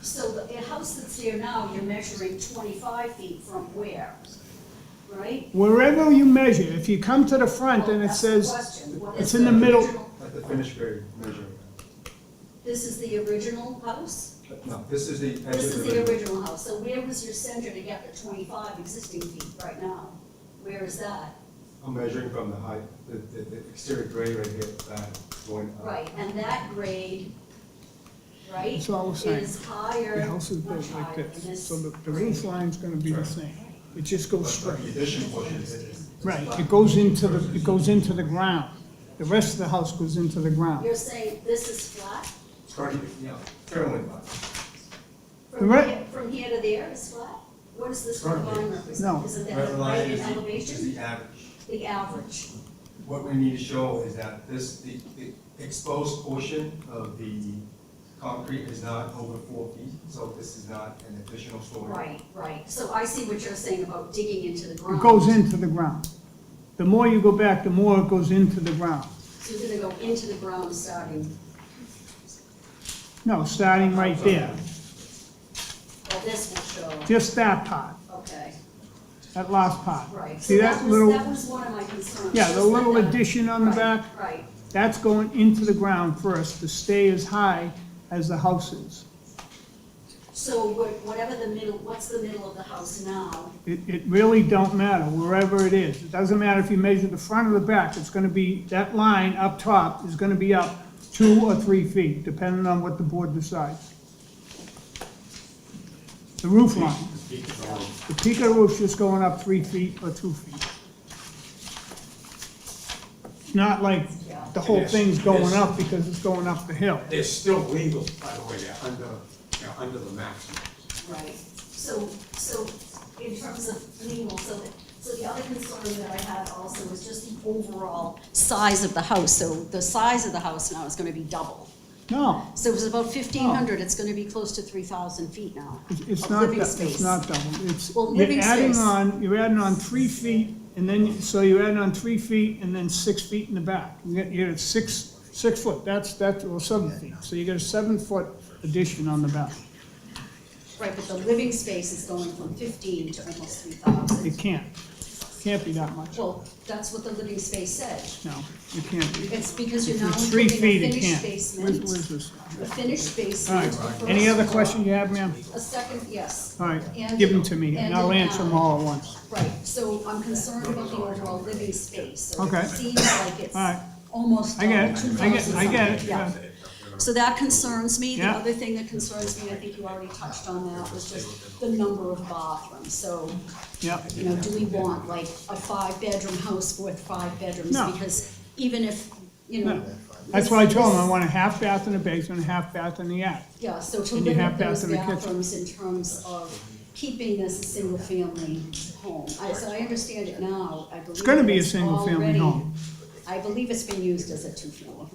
so the house that's there now, you're measuring 25 feet from where, right? Wherever you measure, if you come to the front Well, and it that's the says, question. What it's is in the middle. original- At the finished grade measuring. This is the original house? No, this is the edge This of is the the rim. original house, so where was your center to get the 25 existing feet right now? Where is that? I'm measuring from the height, the exterior grade right here, back, going up. Right, and that grade, right, That's all we're saying. is higher, the house is much built like higher than this, so this. the roof line's gonna be the same. It just goes But straight. the addition portion is. Right, it goes into the ground. The rest of the house goes into the ground. You're saying this is flat? Starting, yeah, fairly flat. From here to there is flat? What does this red Currently. line represent? No. Isn't that Red the line height is and the elevation? average. The average. What we need to show is that the exposed portion of the concrete is not over 4 feet, so this is not an additional story. Right, right. So I see what you're saying about digging into the ground. It goes into the ground. The more you go back, the more it goes into the ground. So you're gonna go into the ground starting, No, starting right there, well, this will show, just that part, okay, that last part. right. See So that was- little, That was one of my concerns. yeah, the just that little that- addition on the right, back, Right, that's going into the ground first to stay as high as the house is. so whatever the middle, what's the middle of the house now? It really don't matter, wherever it is. It doesn't matter if you measure the front or the back, it's gonna be, that line up top is gonna be up 2 or 3 feet, depending on what the board decides. The roof line, the peak of the roof's just going up 3 feet or 2 feet. It's not like the whole thing's going up because it's going up the hill. They're still legal, by the way, they're under the maximum. Right, so in terms of legal, so the other concern that I had also was just the overall size of the house. So the size of the house now is gonna be double. No, So it was about 1,500, it's gonna be close to 3,000 feet now it's of not, living it's space. not double. It's, Well, you're living adding space. you're adding on 3 feet, and then, so you're adding on 3 feet and then 6 feet in the back. You're at 6 foot, that's, well, 7 feet. So you got a 7-foot addition on the back. Right, but the living space is going from 15 to almost 3,000. It can't be that much. Well, that's what the living space said. No, it can't be. It's because you're If now it's 3 including feet, a it finished can't. basement. Where's this? The finished All basement. the right, first any other floor, question you have, ma'am? A second, yes. All right, And- give them to me, and I'll an answer them attic. all at once. Right, so I'm concerned about the overall living space. So Okay. it seems like it's All right. almost I get double, it, 2,000 I get it. something. Yeah. So that concerns me. The Yeah. other thing that concerns me, I think you already touched on that, was just the number of bathrooms. So, Yeah, you know, do we want like a 5-bedroom house with 5 bedrooms? No. Because even if, you know. No. that's what I told them, I this- want a half bath in the basement, a half bath in the attic. Yeah, so to And you limit have bath those in the kitchen. bathrooms in terms of keeping this a single-family home. So I understand it now, I believe It's gonna be a it's single-family already- home. I believe it's been used as a two-family home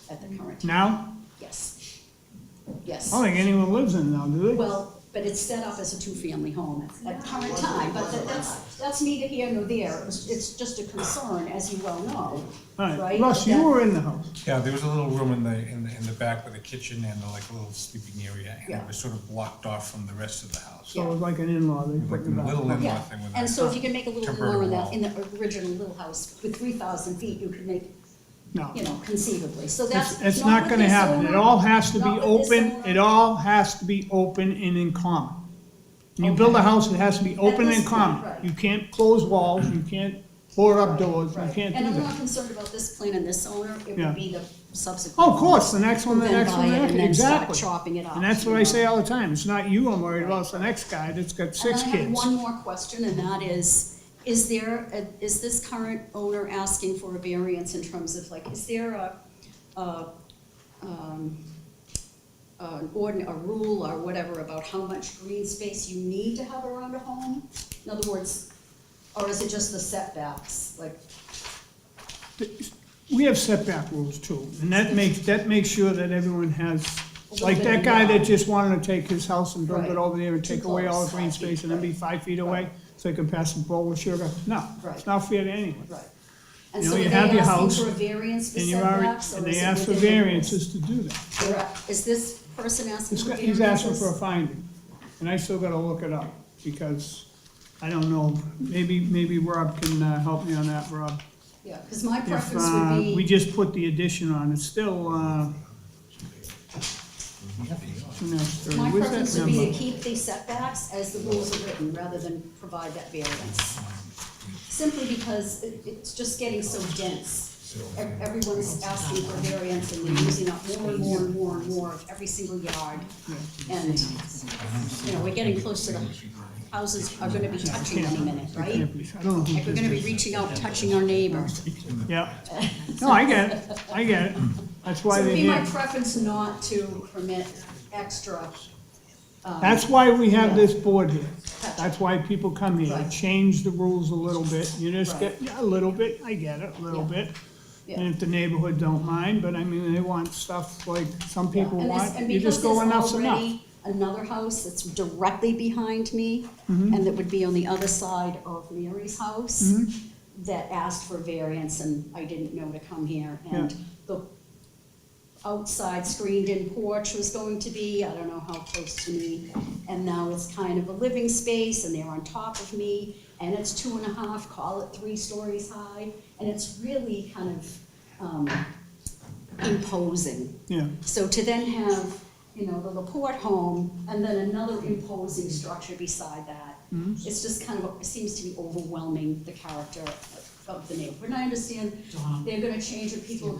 at the current time. Now, Yes. Yes. I don't think anyone lives in it now, do they? Well, but it's set up as a two-family home at the current time, but that's neither here nor there. It's just a concern, as you well know, All right, right? Russ, you That- were in the house. Yeah, there was a little room in the back with a kitchen and like a little sleeping area, and Yeah. it was sort of blocked off from the rest of the house. So it was like an in-law they Like put a in the little back. in-law Yeah, thing with and a so if you can make a little temporary more wall. in the original little house with 3,000 feet, you could make, No. you know, conceivably. So that's It's not with gonna this happen. It owner, all has to be not with this open, owner. it all has to be open and in common. When you build a Okay. house, it has to be open this and point, common. right. You can't close walls, you can't board up doors, you Right. can't And do I'm not that. concerned about this plan and this owner, it Yeah. would be the subsequent. Oh, of course, the next one, the Who then next one, buy the it next, and then start exactly. chopping it up, And that's what you I know. say all the time. It's not you I'm worried about, it's the next guy that's got 6 And I have kids. one more question, and that is this current owner asking for a variance in terms of, like, is there a rule or whatever about how much green space you need to have around a home? In other words, or is it just the setbacks, like, We have setback rules too, and that makes sure that everyone has, little like bit that guy more. that just wanted to take his house and build it Right. over there and Too take away all close, the green 5 feet, space and then be right. 5 feet away, so he can pass a bowl of sugar. No, Right. it's not fair to anyone. right? And You know, so are you they have your asking house, for a variance for And you already, setbacks, or and is they it ask for within the rules? variances to do that. Correct. Is this person asking for variances? He's asking for a finding, and I still gotta look it up, because I don't know, maybe Rob can help me on that, Rob. Yeah, because my If, preference would be. we just put the addition on, it's still, My where's preference that would be to number? keep the setbacks as the rules are written, rather than provide that variance. Simply because it's just getting so dense. Everyone's asking for variance, and they're using up more and more and more and more of every single yard. And, you know, we're getting close to the houses are gonna be touching any minute, right? I don't know Like, who we're gonna be reaching out, and touching our neighbor. Yeah, no, I get it, that's why So they're it'd be my here. preference not to permit extra. That's why we have this board here. That's why people come here, Right. change the rules a little bit, you just Right. get, yeah, a little bit, I get it, a little Yeah. bit. Yeah. And if the neighborhood don't mind, but I mean, they want stuff like some people And this- want, and you just go because enough's there's enough. already another house that's directly behind me, Mm-hmm. and that would be on the other side of Mary's house, Mm-hmm. that asked for variance, and I didn't know to come here. And Yeah. the outside screened-in porch was going to be, I don't know how close to me, and now it's kind of a living space, and they're on top of me, and it's 2.5, call it 3 stories high, and it's really kind of imposing. Yeah, So to then have, you know, the Laporte home and then another imposing structure beside that, it's just kind of, it seems to be overwhelming the character of the neighborhood. And I understand they're gonna change it, people are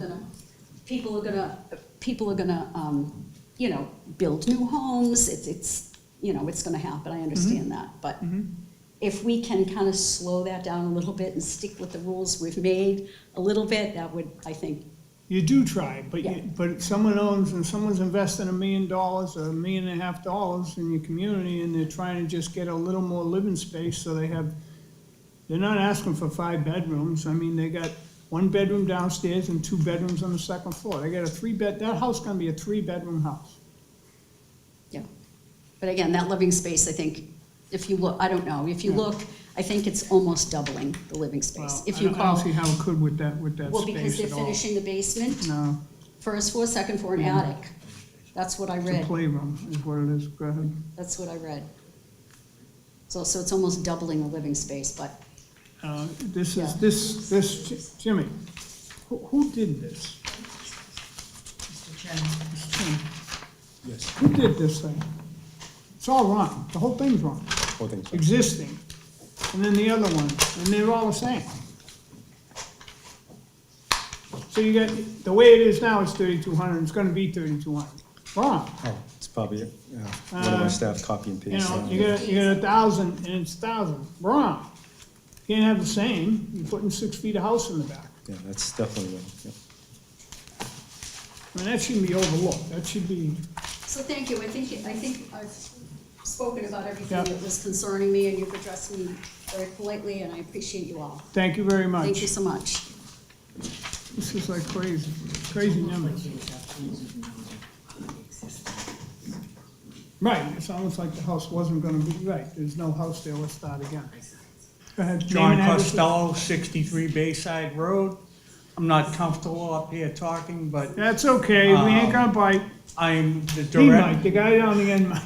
gonna, you know, build new homes, it's, you know, it's gonna happen, I understand that. But if we can kind of slow that down a little bit and stick with the rules we've made a little bit, that would, I think, you do try, but Yeah. but if someone owns, and someone's investing $1 million or $1.5 million in your community, and they're trying to just get a little more living space, so they're not asking for 5 bedrooms, I mean, they got 1 bedroom downstairs and 2 bedrooms on the second floor, they got a 3-bed, that house gonna be a 3-bedroom house. yeah. But again, that living space, I think, if you look, I don't know, if you Yeah. look, I think it's almost doubling the living space. Well, If I you don't call, see how it could with that well, because space they're at all. finishing the basement, No, first floor, second floor, and Yeah. attic. That's what I it's a read, playroom is what it is, go ahead. that's what I read. So it's almost doubling the living space, but This Yeah. is, this, Jimmy, who did this? Mr. Chen. Jim, Yes, Who did this thing? It's all wrong, the whole thing's wrong. whole thing's fine. Existing, and then the other one, and they're all the same. So you got, the way it is now is 3,200, it's gonna be 3,200. Wrong. Oh, it's probably, one of my staff copy and You paste. know, you got 1,000 and it's 1,000. Wrong. Can't have the same, you're putting 6 feet of house in the back. Yeah, that's definitely one, yeah. I mean, that shouldn't be overlooked, that should be, So thank you, I think I've spoken about everything Yeah. that was concerning me, and you've addressed me very politely, and I appreciate you all. Thank you very much. Thank you so much. This is like crazy, crazy numbers. Right, it's almost like the house wasn't gonna be, right, there's no house there, let's start again. Go ahead. Name John and address. Costello, 63 Bayside Road. I'm not comfortable up here talking, but That's okay, we ain't gonna bite. I'm the He might, direct, the guy down the end might.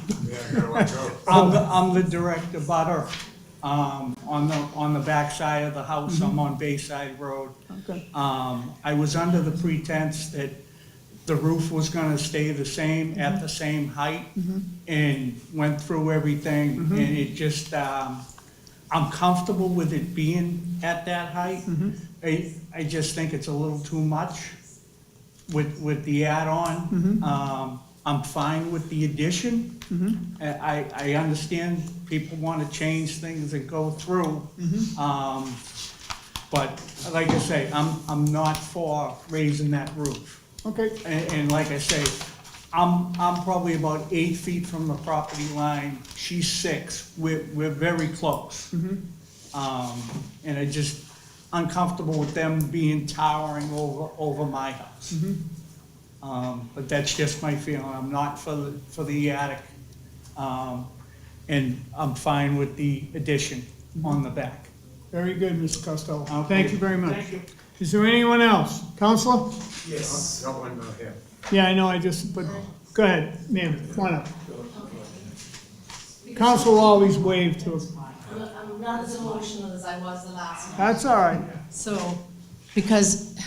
I'm the direct abutter, on the backside of the house. I'm on Bayside Road. Okay. I was under the pretense that the roof was gonna stay the same, at the same height, and went through everything, and it just, I'm comfortable with it being at that height. I just think it's a little too much with the add-on. I'm fine with the addition. I understand people wanna change things and go through. But like I say, I'm not for raising that roof. Okay, And like I say, I'm probably about 8 feet from the property line. She's 6. We're very close. And I just uncomfortable with them being towering over my house. But that's just my feeling. I'm not for the attic. And I'm fine with the addition on the back. very good, Mr. Costello. Okay. Thank you very much. Thank you. Is there anyone else? Counselor? Yes. No one here. Yeah, I know, but, go ahead, ma'am, come on up. Counsel will always wave to, I'm not as emotional as I was the last time. that's all right. So, because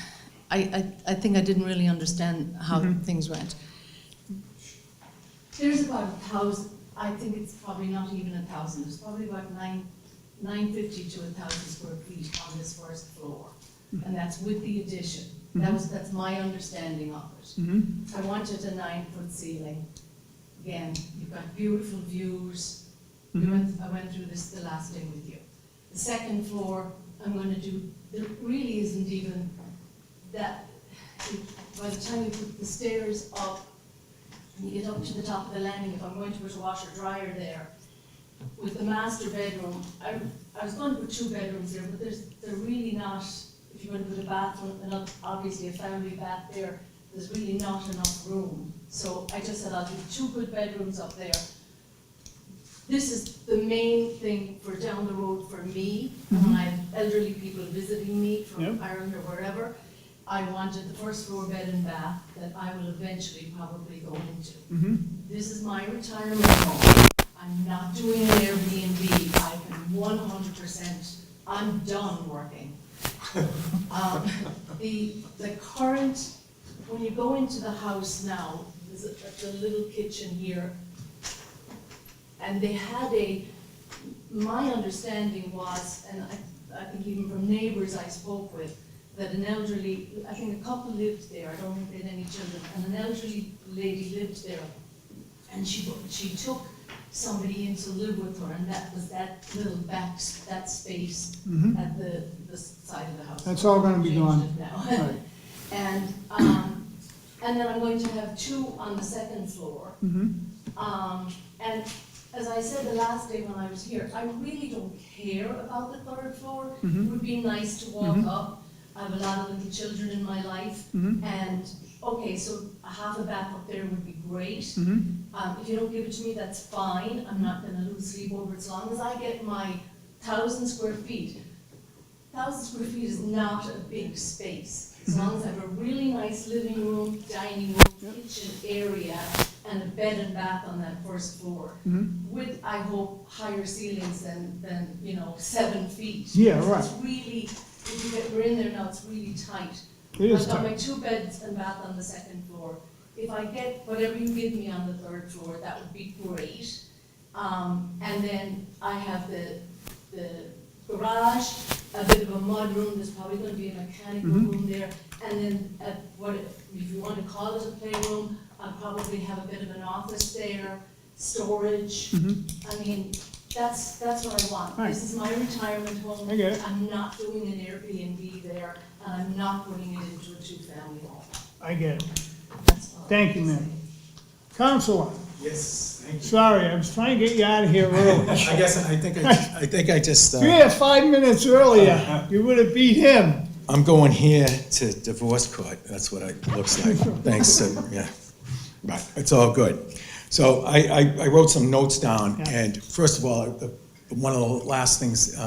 I think I didn't really understand how things went. There's about 1,000, I think it's probably not even 1,000, there's probably about 950 to 1,000 square feet on this first floor. And that's with the addition. That's my understanding of it. I wanted a 9-foot ceiling. Again, you've got beautiful views. I went through this the last day with you. The second floor, I'm gonna do, there really isn't even that, by the time you put the stairs up, and you get up to the top of the landing, if I'm going to put a washer dryer there, with the master bedroom, I was going to put 2 bedrooms there, but they're really not, if you're going to put a bathroom, and obviously a family bath there, there's really not enough room. So I just said I'll do 2 good bedrooms up there. This is the main thing for down the road for me, when I have elderly people visiting me from Ireland or wherever. I wanted the first floor bed and bath that I will eventually probably go into. This is my retirement home. I'm not doing an Airbnb. I can 100%, I'm done working. The current, when you go into the house now, there's a little kitchen here. And they had my understanding was, and I think even from neighbors I spoke with, that an elderly, I think a couple lived there, I don't think they had any children, and an elderly lady lived there. And she took somebody in to live with her, and that was that little that space at the side of the house. That's all gonna be Changed gone. it now. Right. And then I'm going to have 2 on the second floor. And as I said the last day when I was here, I really don't care about the 3rd floor. It would be nice to walk up. I have a lot of little children in my life, and okay, so a half a bath up there would be great. If you don't give it to me, that's fine. I'm not gonna lose sleep over it as long as I get my 1,000 square feet. 1,000 square feet is not a big space. As long as I have a really nice living room, dining room, kitchen area, and a bed and bath on that first floor. With, I hope, higher ceilings than 7 feet. Yeah, Because right. It's really, we're in there now, it's really tight. It is I've got my tight. 2 beds and bath on the second floor. If I get whatever you give me on the 3rd floor, that would be great. And then I have the garage, a bit of a mud room, there's probably gonna be a mechanical room there. And then, if you want to call it a playroom, I'll probably have a bit of an office there, storage. I mean, that's what I want. Right. This is my retirement home. I get it. I'm not doing an Airbnb there, and I'm not putting it into a 2-family home. I get it. That's all. Thank you, ma'am. Counselor? Yes. Sorry, I was trying to get you out of here early. I think I just, If you had 5 minutes earlier, you would have beat him. I'm going here to divorce court, that's what it looks like, thanks, yeah, right, it's all good. So I wrote some notes down, Yeah. and first of all, one of the last things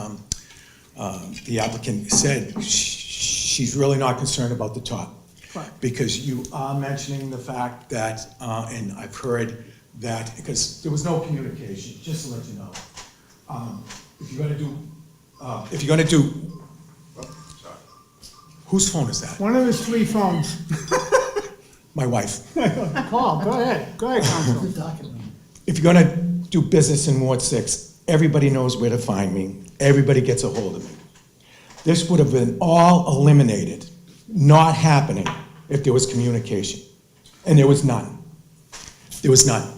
the applicant said, she's really not concerned about the top. Right. Because you are mentioning the fact that, and I've heard that, because there was no communication, just to let you know. If you're gonna do, sorry. Whose phone is that? One of his 3 phones. My wife. Call, go ahead, Council. If you're gonna do business in Ward 6, everybody knows where to find me, everybody gets a hold of me. This would have been all eliminated, not happening, if there was communication. And there was none. There was none.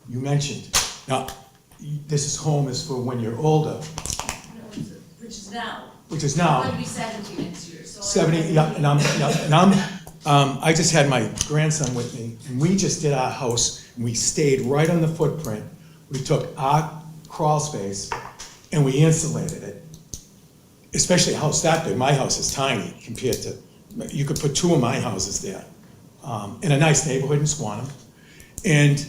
You mentioned, now, home is for when you're older, Which is now. which is now. I'm going to be 70 next year, so. 70, yeah, and I just had my grandson with me, and we just did our house, and we stayed right on the footprint. We took our crawl space, and we insulated it. Especially a house that big, my house is tiny compared to, you could put 2 of my houses there, in a nice neighborhood in Squantum. And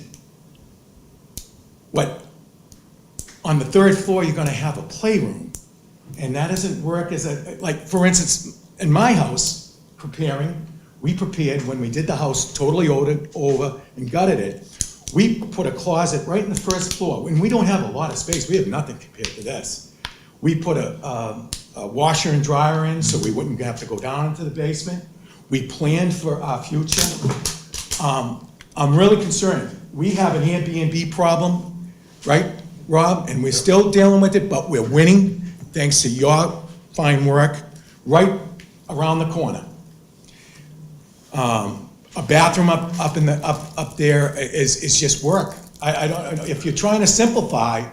on the 3rd floor, you're gonna have a playroom, and that doesn't work as like, for instance, in my house, we prepared, when we did the house, totally over and gutted it, we put a closet right in the 1st floor, and we don't have a lot of space, we have nothing compared to this. We put a washer and dryer in, so we wouldn't have to go down into the basement. We planned for our future. I'm really concerned. We have an Airbnb problem, right, Rob? And we're still dealing with it, but we're winning, thanks to your fine work, right around the corner. A bathroom up there is just work. I don't, if you're trying to simplify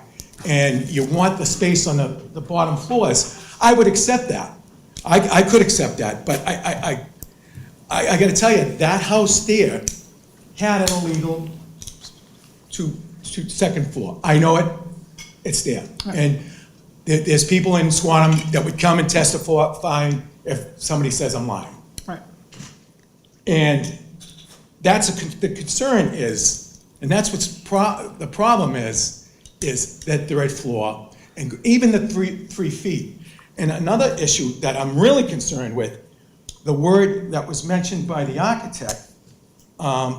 and you want the space on the bottom floors, I would accept that. I could accept that, but I gotta tell you, that house there had an illegal second floor. I know it, it's there. And there's people in Squantum that would come and testify if somebody says I'm lying. Right. And that's the concern is, and that's what's the problem is that 3rd floor, and even the 3 feet. And another issue that I'm really concerned with, the word that was mentioned by the architect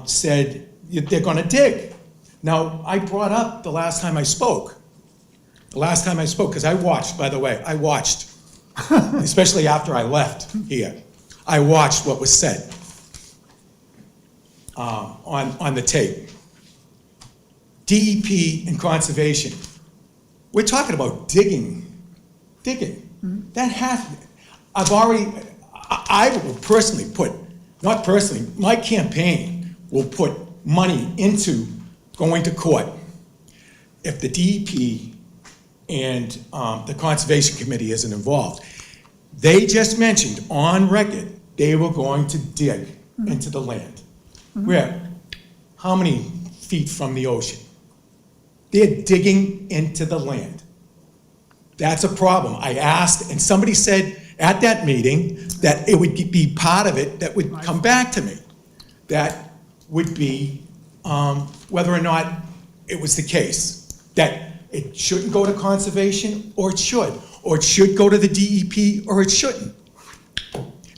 said they're gonna dig. Now, I brought up the last time I spoke, because I watched, by the way, especially after I left here, I watched what was said on the tape. DEP and conservation, we're talking about digging. That has, I will personally not personally, my campaign will put money into going to court if the DEP and the Conservation Committee isn't involved. They just mentioned on record, they were going to dig into the land. Where? How many feet from the ocean? They're digging into the land. That's a problem. I asked, and somebody said at that meeting that it would be part of it that would come back to me. That would be whether or not it was the case. That it shouldn't go to conservation, or it should go to the DEP, or it shouldn't.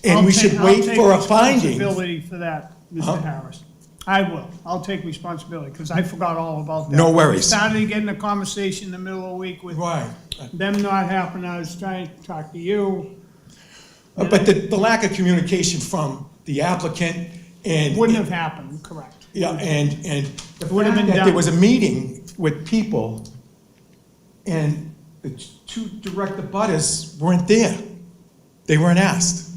And we should wait for a finding. I'll take responsibility for that, Mr. Harris. I will. I'll take responsibility, because I forgot all about that. No worries. We started getting a conversation in the middle of the week with them not happening. I was trying to talk to you. But the lack of communication from the applicant and. Wouldn't have happened, correct. Yeah, and the would have fact been that there done. was a meeting with people and the 2 direct abutters weren't there. They weren't asked.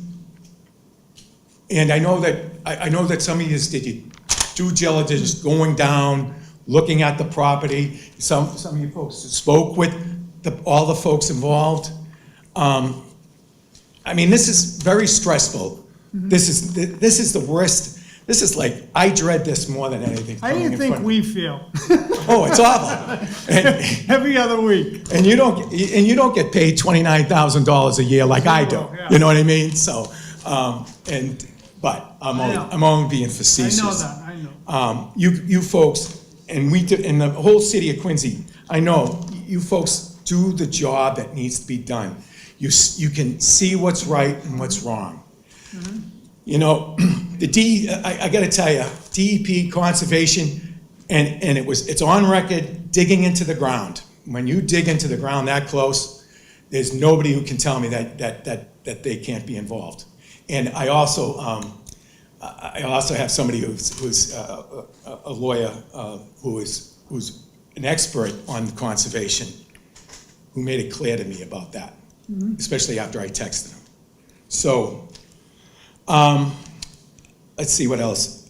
And I know that some of you did your due diligence, going down, looking at the property. Some of you folks spoke with all the folks involved. I mean, this is very stressful. This is the worst This is like, I dread this more than anything. How do coming you in think front- we feel? Oh, it's awful. And, Every other week. and you don't get paid $29,000 a year like I do. Yeah. You know what I mean? So, but I'm I know. only being I facetious. know that, I know. You folks, and and the whole city of Quincy, I know, you folks do the job that needs to be done. You can see what's right and what's wrong. You know, I gotta tell you, DEP, conservation, and it's on record, digging into the ground. When you dig into the ground that close, there's nobody who can tell me that they can't be involved. And I also have somebody who's a lawyer who's an expert on conservation, who made it clear to me about that, especially after I texted him. So, let's see what else.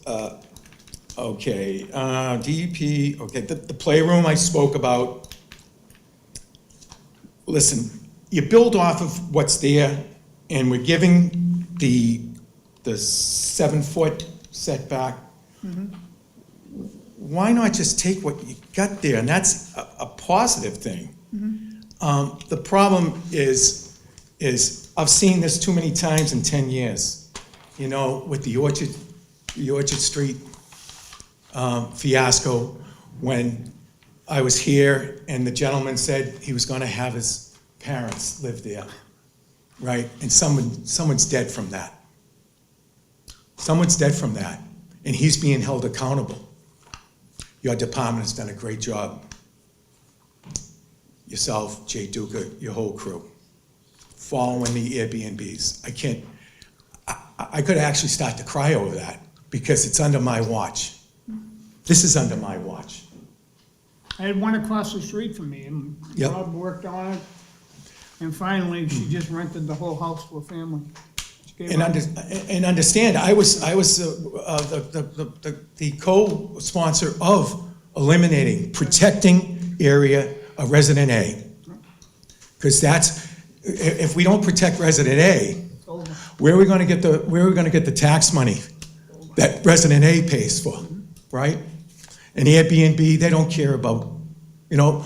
Okay, DEP, okay, the playroom I spoke about. Listen, you build off of what's there, and we're giving the 7-foot setback. Why not just take what you got there? And that's a positive thing. The problem is I've seen this too many times in 10 years. You know, with the Orchard Street fiasco, when I was here and the gentleman said he was gonna have his parents live there, right? And someone's dead from that. Someone's dead from that, and he's being held accountable. Your department has done a great job. Yourself, Jay Duca, your whole crew, following the Airbnbs. I could actually start to cry over that, because it's under my watch. This is under my watch. I had one across the street from me, and Yep. Rob worked on it. And finally, she just rented the whole house to a family. She gave up. And understand, I was the co-sponsor of eliminating, protecting area of Resident A. Because if we don't protect Resident A, It's over. where are we gonna get the tax money that Resident A pays for, right? And Airbnb, they don't care about, you know,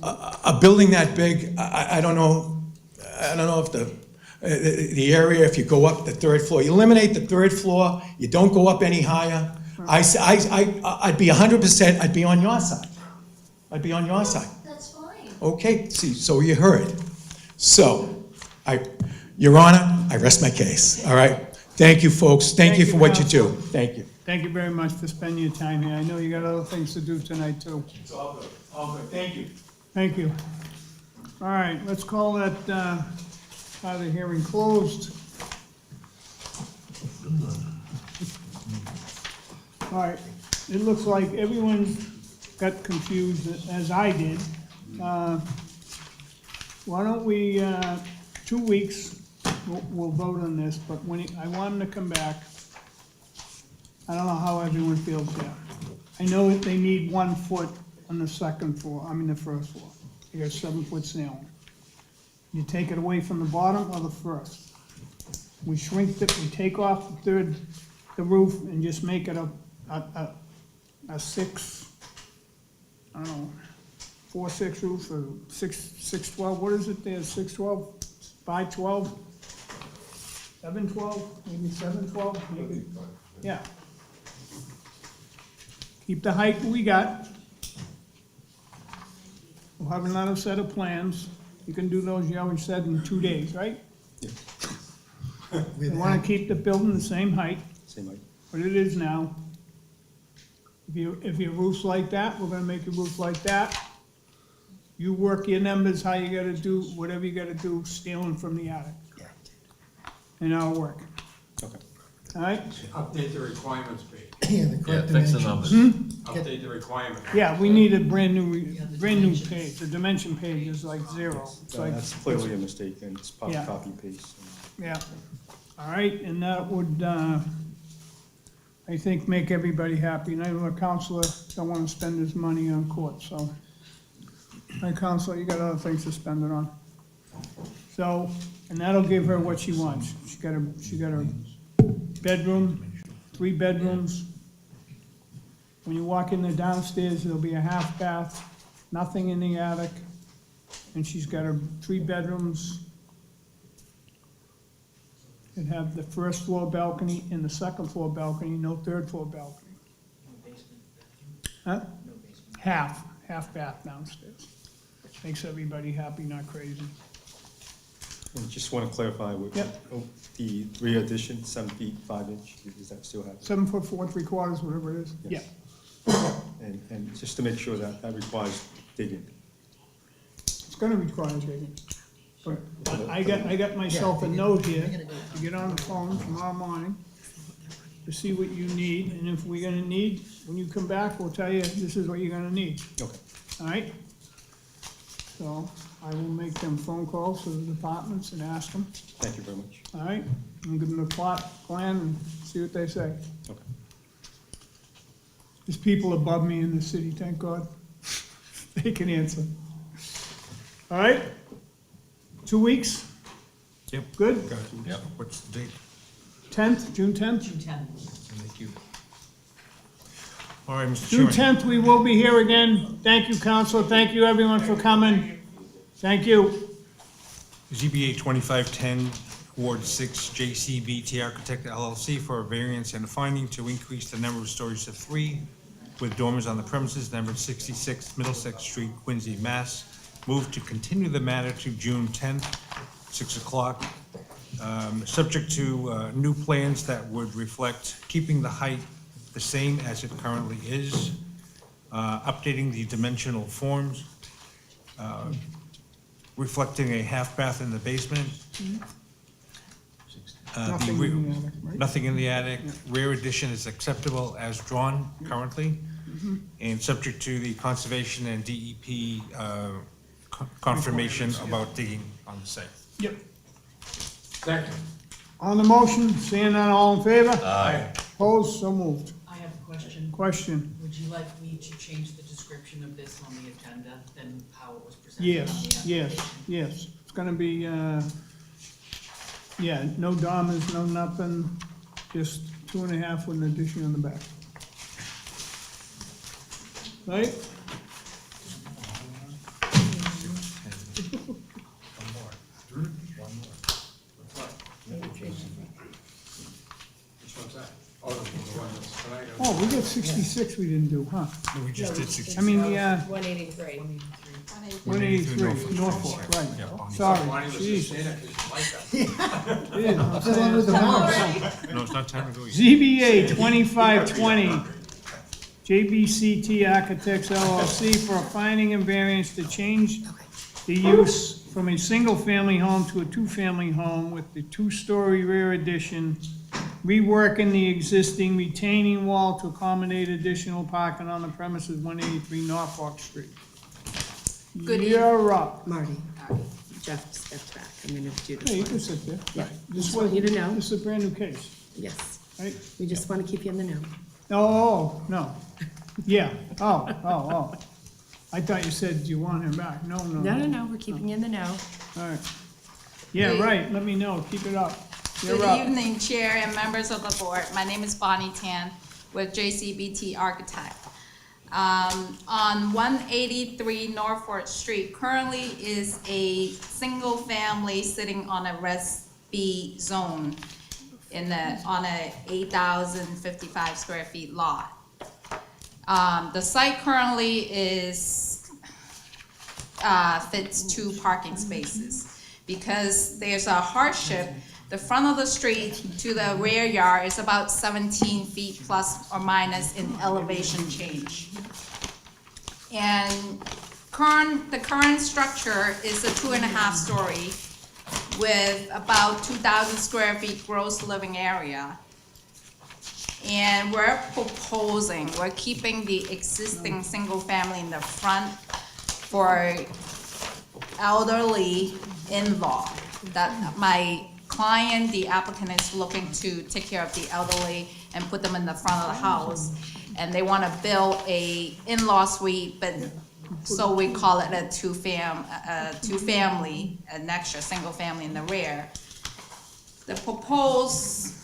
a building that big, I don't know if the area, if you go up the third floor, you eliminate the third floor, you don't go up any higher. I'd be 100%, I'd be on your side. I'd be on your side. That's fine. Okay, see, so you heard. So, Your Honor, I rest my case, all right? Thank you, folks. Thank you for what you do. Thank you. Thank you very much for spending your time here. I know you got other things to do tonight, too. It's all good, thank you. Thank you. All right, let's call that part of the hearing closed. All right, it looks like everyone got confused, as I did. Why don't we, 2 weeks, we'll vote on this, but I want him to come back. I don't know how everyone feels yet. I know that they need 1 foot on the second floor, the first floor. You got 7-foot ceiling. You take it away from the bottom or the first. We shrink it, we take off the roof and just make it a 6, I don't know, 4-6 roof or 6-12, what is it there, 6-12, 5-12? 7-12, maybe 7-12, maybe, yeah. Keep the height we got. We'll have another set of plans. You can do those, you always said, in 2 days, right? We wanna keep the building the same height, Same height. what it is now. If your roof's like that, we're gonna make your roof like that. You work your numbers, how you gotta do, whatever you gotta do, stealing from the attic. And that'll work. Okay. All right? Update the requirements page. Yeah, the Yeah, correct fix the dimensions. numbers. Update the requirement. Yeah, we need a brand new page. The dimension page is like 0. It's like, That's clearly a mistake, and it's Yeah. copy and paste. yeah. All right, and that would, I think, make everybody happy. And I know a counselor don't wanna spend his money on court, so. My counselor, you got other things to spend it on. So, and that'll give her what she wants. She got her bedroom, 3 bedrooms. When you walk in the downstairs, there'll be a half bath, nothing in the attic. And she's got her 3 bedrooms that have the first floor balcony and the second floor balcony, no third floor balcony. Huh? Half bath downstairs. Makes everybody happy, not crazy. And just want to clarify with Yep. the rear addition, 7 feet 5 inch, is that still happening? 7 foot 4 3/4, whatever it is, yeah. Yes. And just to make sure that that requires digging. It's gonna require digging. But I got myself a note here to get on the phone tomorrow morning to see what you need, and if we're gonna need, when you come back, we'll tell you, this is what you're gonna need, Okay. all right? So I will make them phone calls to the departments and ask them, Thank you very much. all right? And give them the plot plan and see what they say. Okay. There's people above me in the city, thank God. They can answer. All right? 2 weeks, Yep. good? Got it. Yep. What's the date? 10th, June 10th? June 10th. Thank you. All right, Mr. June Chairman. 10th, we will be here again. Thank you, council. Thank you, everyone, for coming. Thank you. ZBA 2510, Ward 6, JCBT Architect LLC for a variance and a finding to increase the number of stories to 3 with dormers on the premises, numbered 66 Middlesex Street, Quincy, Mass. Move to continue the matter to June 10th, 6 o'clock. Subject to new plans that would reflect keeping the height the same as it currently is, updating the dimensional forms, reflecting a half bath in the basement. Nothing in the attic, right? Nothing in the attic. Rear addition is acceptable as drawn currently, and subject to the conservation and DEP confirmation about digging on the site. Yep. Second. On the motion, seeing none, all in favor? Aye. Opposed, so moved. I have a question. Question? Would you like me to change the description of this on the agenda than how it was presented on the Yes, application? yes. It's gonna be, yeah, no dormers, no nothing, just 2.5 with an addition on the back. Right? Which one's that? Oh, the one that's tonight. Oh, we got 66 we didn't do, huh? No, we just did 60. I mean, the, 183. 183, Norfolk, right. Yeah. Sorry, Bonnie was just jeez. saying that 'cause you like that. Yeah. Fill in with the numbers. No, it's not time to go yet. ZBA 2520, JBCT Architects LLC for a finding and variance to change the use from a single-family home to a two-family home with the 2-story rear addition, reworking the existing retaining wall to accommodate additional parking on the premises 183 Norfolk Street. Good evening. You're up. Marty, Jeff stepped back. I'm gonna do Hey, you this can one. sit there. Yeah, This just want you to know. This is a brand-new case, Yes, right? we just want to keep you in the know. Oh, no. Yeah, oh. I thought you said you want him back. No. No, we're keeping you in the know. All right. Yeah, Hey. right, let me know, keep it up. You're Good up. evening, Chair and members of the board. My name is Bonnie Tan with JCBT Architect. On 183 Norfolk Street currently is a single family sitting on a Res B zone on a 8,055 square feet lot. The site currently fits 2 parking spaces. Because there's a hardship, the front of the street to the rear yard is about 17 feet plus or minus in elevation change. And the current structure is a 2.5 story with about 2,000 square feet gross living area. And we're keeping the existing single family in the front for elderly in-law. That my client, the applicant, is looking to take care of the elderly and put them in the front of the house. And they want to build a in-law suite, but so we call it a two-family, an extra single family in the rear. The proposed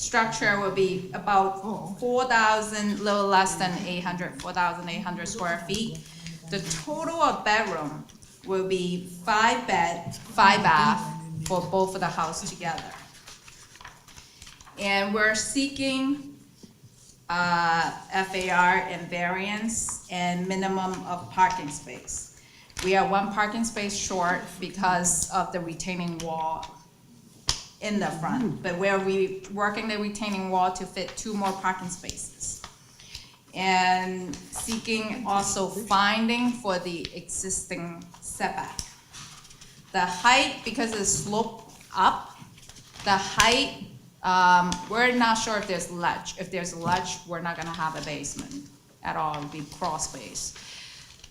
structure will be about 4,000, little less than 800, 4,800 square feet. The total of bedroom will be 5 bed, 5 bath for both of the house together. And we're seeking FAR and variance and minimum of parking space. We are 1 parking space short because of the retaining wall in the front, but we're working the retaining wall to fit 2 more parking spaces. And seeking also finding for the existing setback. The height, because it's sloped up, the height, we're not sure if there's ledge. If there's ledge, we're not gonna have a basement at all, it'll be crawl space.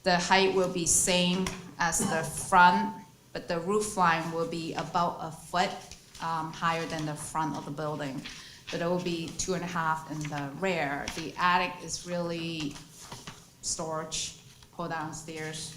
The height will be same as the front, but the roof line will be about a foot higher than the front of the building. But it will be 2.5 in the rear. The attic is really storage, pull downstairs.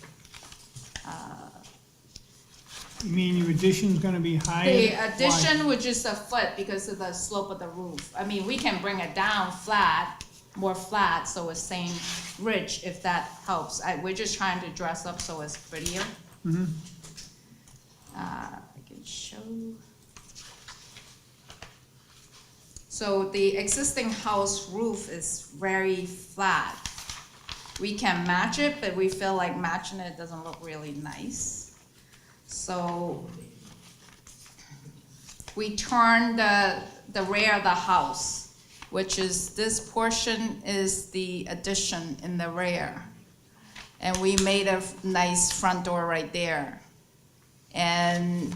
You mean your addition's gonna be higher? The Why? addition was just a foot because of the slope of the roof. I mean, we can bring it down flat, more flat, so it's same ridge, if that helps. We're just trying to dress up so it's prettier. Mhm. I can show. So the existing house roof is very flat. We can match it, but we feel like matching it doesn't look really nice. So we turn the rear of the house, which is this portion is the addition in the rear. And we made a nice front door right there. And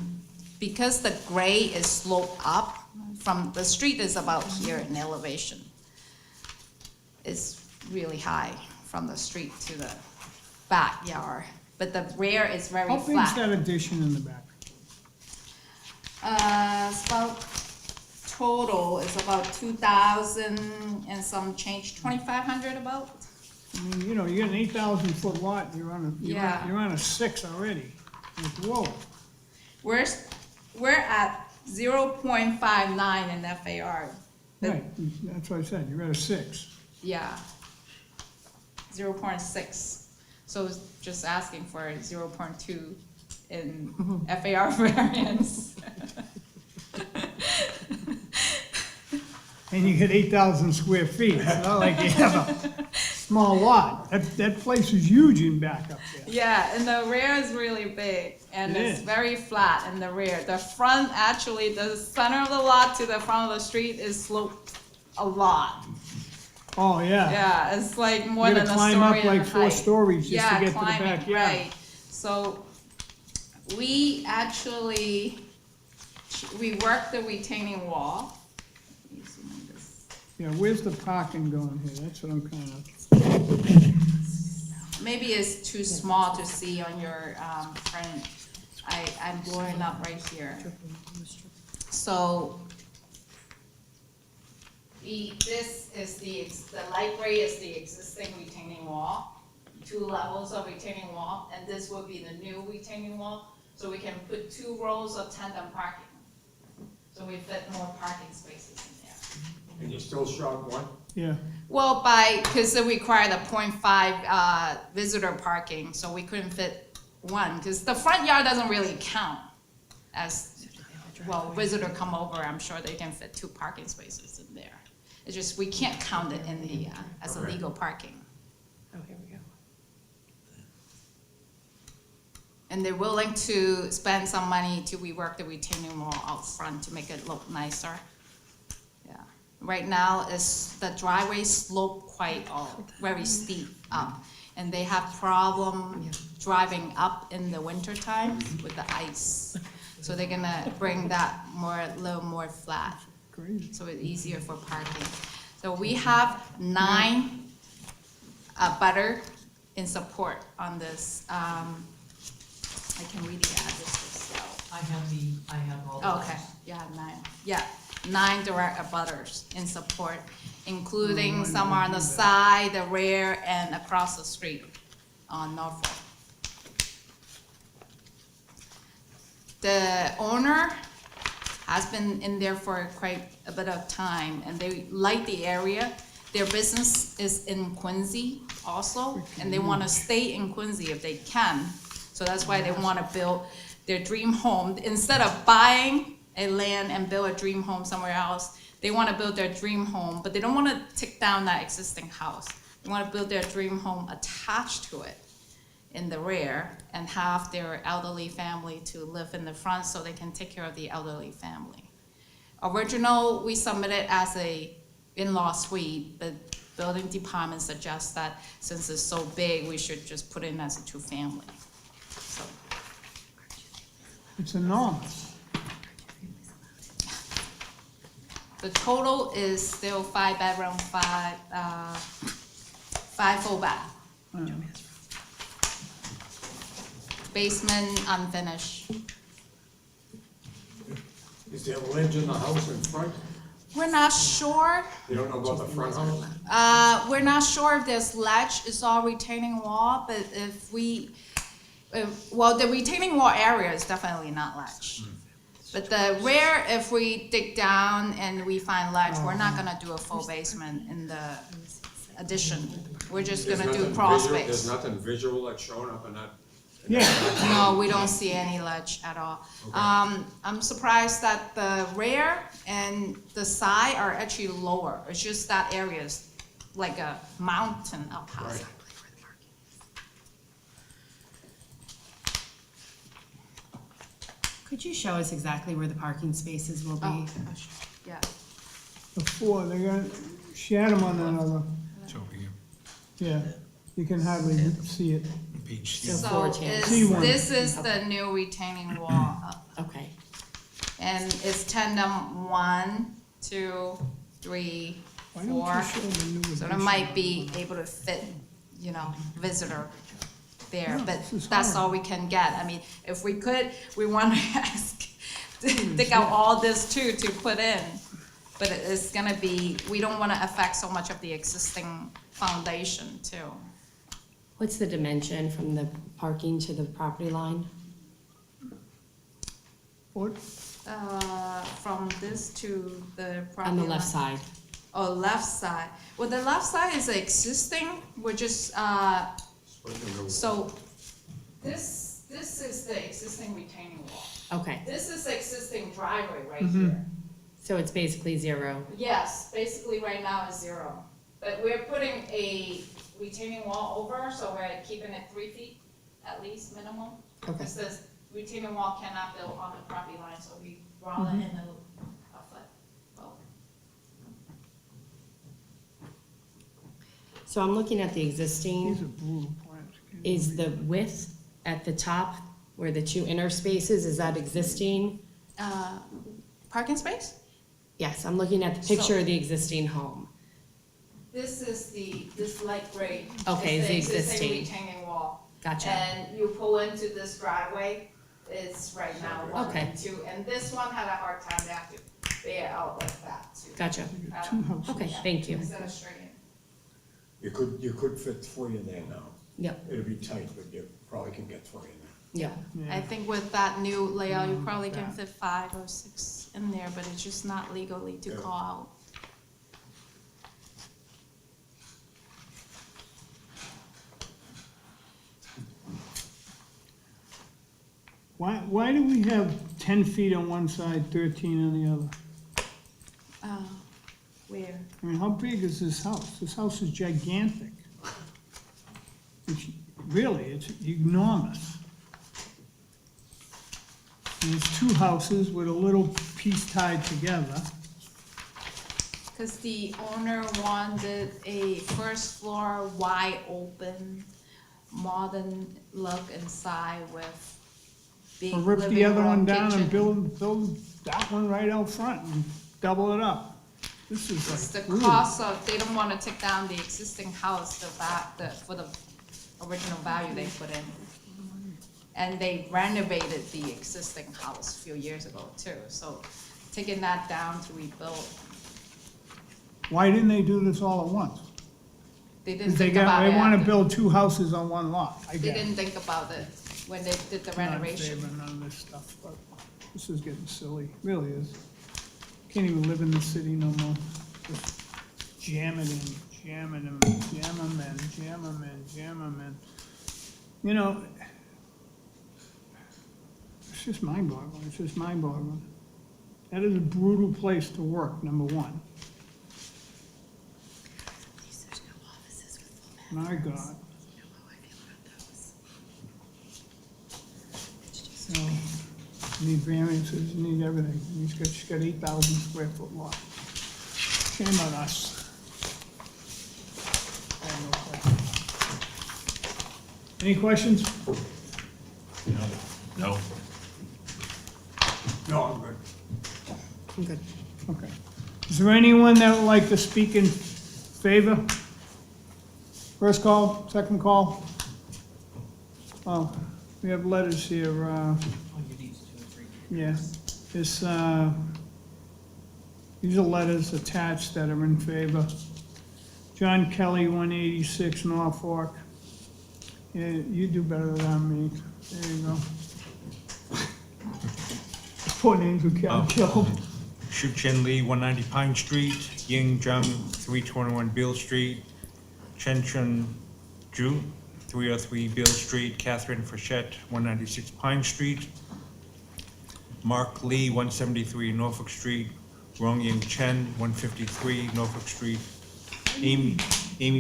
because the grade is sloped up from the street is about here in elevation. It's really high from the street to the backyard, but the rear is very How big's flat. that addition in the back? It's about, total is about 2,000 and some change, 2,500 about. I mean, you know, you got an 8,000 foot lot, you're on Yeah. you're on a 6 already. Like, whoa. We're at 0.59 in FAR. Right, that's what I said, you're at a 6. Yeah. 0.6. So it's just asking for 0.2 in FAR variance. And you get 8,000 square feet, it's not like you have a small lot. That place is huge in back up there. Yeah, and the rear is really big, and It it's is. very flat in the rear. The front, actually, the center of the lot to the front of the street is sloped a lot. Oh, yeah. Yeah, it's like more You than gotta a story climb up in like 4 height. stories just to Yeah, get to the climbing, backyard. right. So we actually, we worked the retaining wall. Let me zoom in this. Yeah, where's the parking going here? That's what I'm kind of, Maybe it's too small to see on your print. I'm blowing up right here. So this is the light gray is the existing retaining wall, 2 levels of retaining wall, and this will be the new retaining wall. So we can put 2 rows of tandem parking. So we fit more parking spaces in there. And you're still short 1? yeah. Well, because it required a 0.5 visitor parking, so we couldn't fit 1, because the front yard doesn't really count as, well, visitor come over, I'm sure they can fit 2 parking spaces in there. It's just, we can't count it in the, as a legal parking. Oh, here we go. And they're willing to spend some money to rework the retaining wall out front to make it look nicer. Yeah. Right now, the driveway slope quite very steep up. And they have problem driving up in the wintertime with the ice. So they're gonna bring that a little more flat. Great. So it's easier for parking. So we have 9 butter in support on this. I can read the address yourself. I have all the Okay, letters. yeah, 9, yeah, 9 direct abutters in support, including some are on the side, the rear, and across the street on Norfolk. The owner has been in there for quite a bit of time, and they like the area. Their business is in Quincy also, and they want to stay in Quincy if they can. So that's why they want to build their dream home. Instead of buying a land and build a dream home somewhere else, they want to build their dream home, but they don't want to take down that existing house. They want to build their dream home attached to it in the rear and have their elderly family to live in the front so they can take care of the elderly family. Original, we submitted as a in-law suite, but building department suggests that since it's so big, we should just put it in as a two-family. So, It's enormous. the total is still 5-bedroom, five full bath. Basement unfinished. Is there ledge in the house in front? We're not sure. You don't know about the front house? We're not sure if there's ledge, it's all retaining wall, but well, the retaining wall area is definitely not ledge. But the rear, if we dig down and we find ledge, we're not gonna do a full basement in the addition. We're just There's gonna do nothing crawl visual- space. There's nothing visual that's showing up in that? No, we don't see any ledge at all. I'm surprised that the rear and the side are actually lower. It's just that area is like a mountain up high. Right. Could you show us exactly where the parking spaces will be? Oh, gosh, yeah. Before, they're gonna shed them on another, It's over here, yeah, you can hardly see it. page C. So So four chairs. C1. this is the new retaining wall, Okay. and it's tandem 1, 2, 3, Why don't 4. you show the new So it addition? might be able to fit, visitor there, Yeah, but this is that's hard. all we can get. I mean, if we could, we want to ask, dig out all this too to put in. But it's gonna be, we don't want to affect so much of the existing foundation too. What's the dimension from the parking to the property line? What? From this to the property On the left line. side? Oh, left side. Well, the left side is existing, we're just, so this is the existing retaining wall. Okay, This is the existing driveway right Mm-hmm. here. so it's basically zero. Yes, basically right now is 0. But we're putting a retaining wall over, so we're keeping it 3 feet at least minimum. Okay. It says retaining wall cannot build on the property line, so we brought it in a foot. Well, So I'm looking at the These are existing, brutal plans. is the width at the top where the two inner spaces, is that existing? Parking space? Yes, I'm looking at the picture of the existing home. This is this light gray. Okay, is the existing existing. retaining wall. Gotcha. And you pull into this driveway, it's right now 1 Okay. and 2, and this one had a hard time, they have to bear out like that too. Gotcha. Two houses. Okay, thank you. Instead of straight in. You could fit 3 in there now. Yep, It'll be tight, but you probably can get 3 in there. yep. I think with that new layout, you probably can fit 5 or 6 in there, but it's just not legally to Yeah. call out. Why do we have 10 feet on one side, 13 on the other? Where? I mean, how big is this house? This house is gigantic. It's enormous. And it's two houses with a little piece tied together. Because the owner wanted a first floor wide open, modern look inside with big Or rip the living other one room, down and kitchen. build that one right out front and double it up. This It's is the like, ooh. cost of, they don't want to take down the existing house, for the original value they put in. And they renovated the existing house a few years ago too, so taking that down to rebuild, Why didn't they do this all at once? they didn't 'Cause they think about it. they wanna after- build two houses on one lot, I They get it. didn't think about it when they did the I'm not in renovation. favor of none of this stuff, but This is getting silly, really is. Can't even live in the city no more. Just jam it in, jam it in, jam 'em in, jam 'em in, jam 'em in. You know, it's just mind-boggling, it's just mind-boggling. That is a brutal place to work, number one. My God. So, you need variances, you need everything. She's got 8,000 square foot lot. Shame on us. I have no questions. Any questions? No. No, I'm good. I'm good. Okay. Is there anyone that would like to speak in favor? First call, second call? Oh, we have letters here, All you need is 2 or 3. yeah. This, these are letters attached that are in favor. John Kelly, 186 Norfolk. Yeah, you do better than me. There you go. Poor names who got killed. Shu Chen Lee, 190 Pine Street, Ying Zhang, 321 Beale Street, Chen Chun Ju, 303 Beale Street, Catherine Frechette, 196 Pine Street, Mark Lee, 173 Norfolk Street, Rong Ying Chen, 153 Norfolk Street, Amy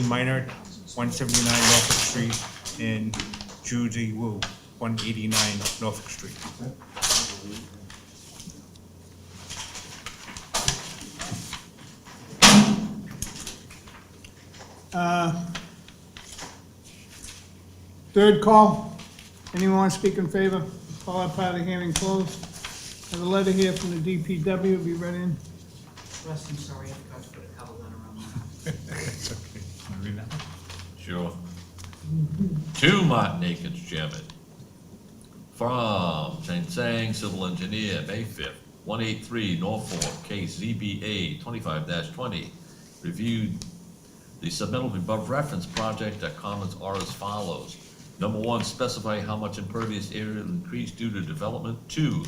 Minard, 179 Norfolk Street, and Judy Wu, 189 Norfolk Street. Third call. Anyone want to speak in favor? Call that part of the hearing closed. I have a letter here from the DPW, be read in. Russ, I'm sorry, I forgot to put a cover letter on that. It's okay. Want to read that? Sure. To Martin Akins, Chairman. From Chen Sang, Civil Engineer, May 5th, 183 Norfolk, case ZBA 25-20. Reviewed the submittal of above reference project that comments are as follows. Number 1, specify how much impervious area will increase due to development. 2,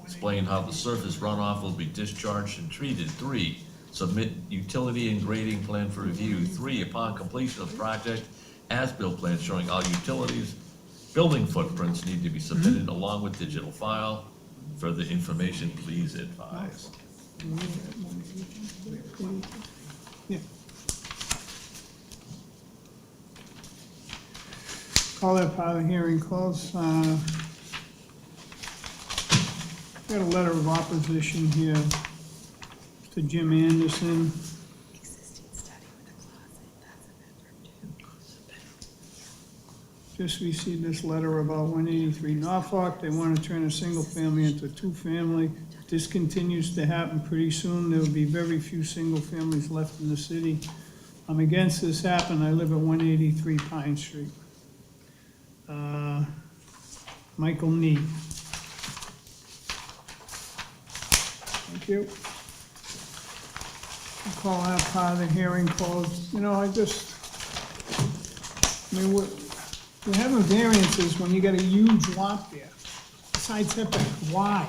explain how the surface runoff will be discharged and treated. 3, submit utility and grading plan for review. 3, upon completion of the project, as-built plan showing all utilities, building footprints need to be submitted along with digital file. Further information, please advise. Yeah. Call that part of the hearing closed. Got a letter of opposition here to Jim Anderson. Just received this letter about 183 Norfolk. They want to turn a single family into a two-family. If this continues to happen, pretty soon there will be very few single families left in the city. I'm against this happening. I live at 183 Pine Street. Michael Nee. Thank you. I'll call that part of the hearing closed. You know, I mean, we're having variances when you got a huge lot there. Side setback, why?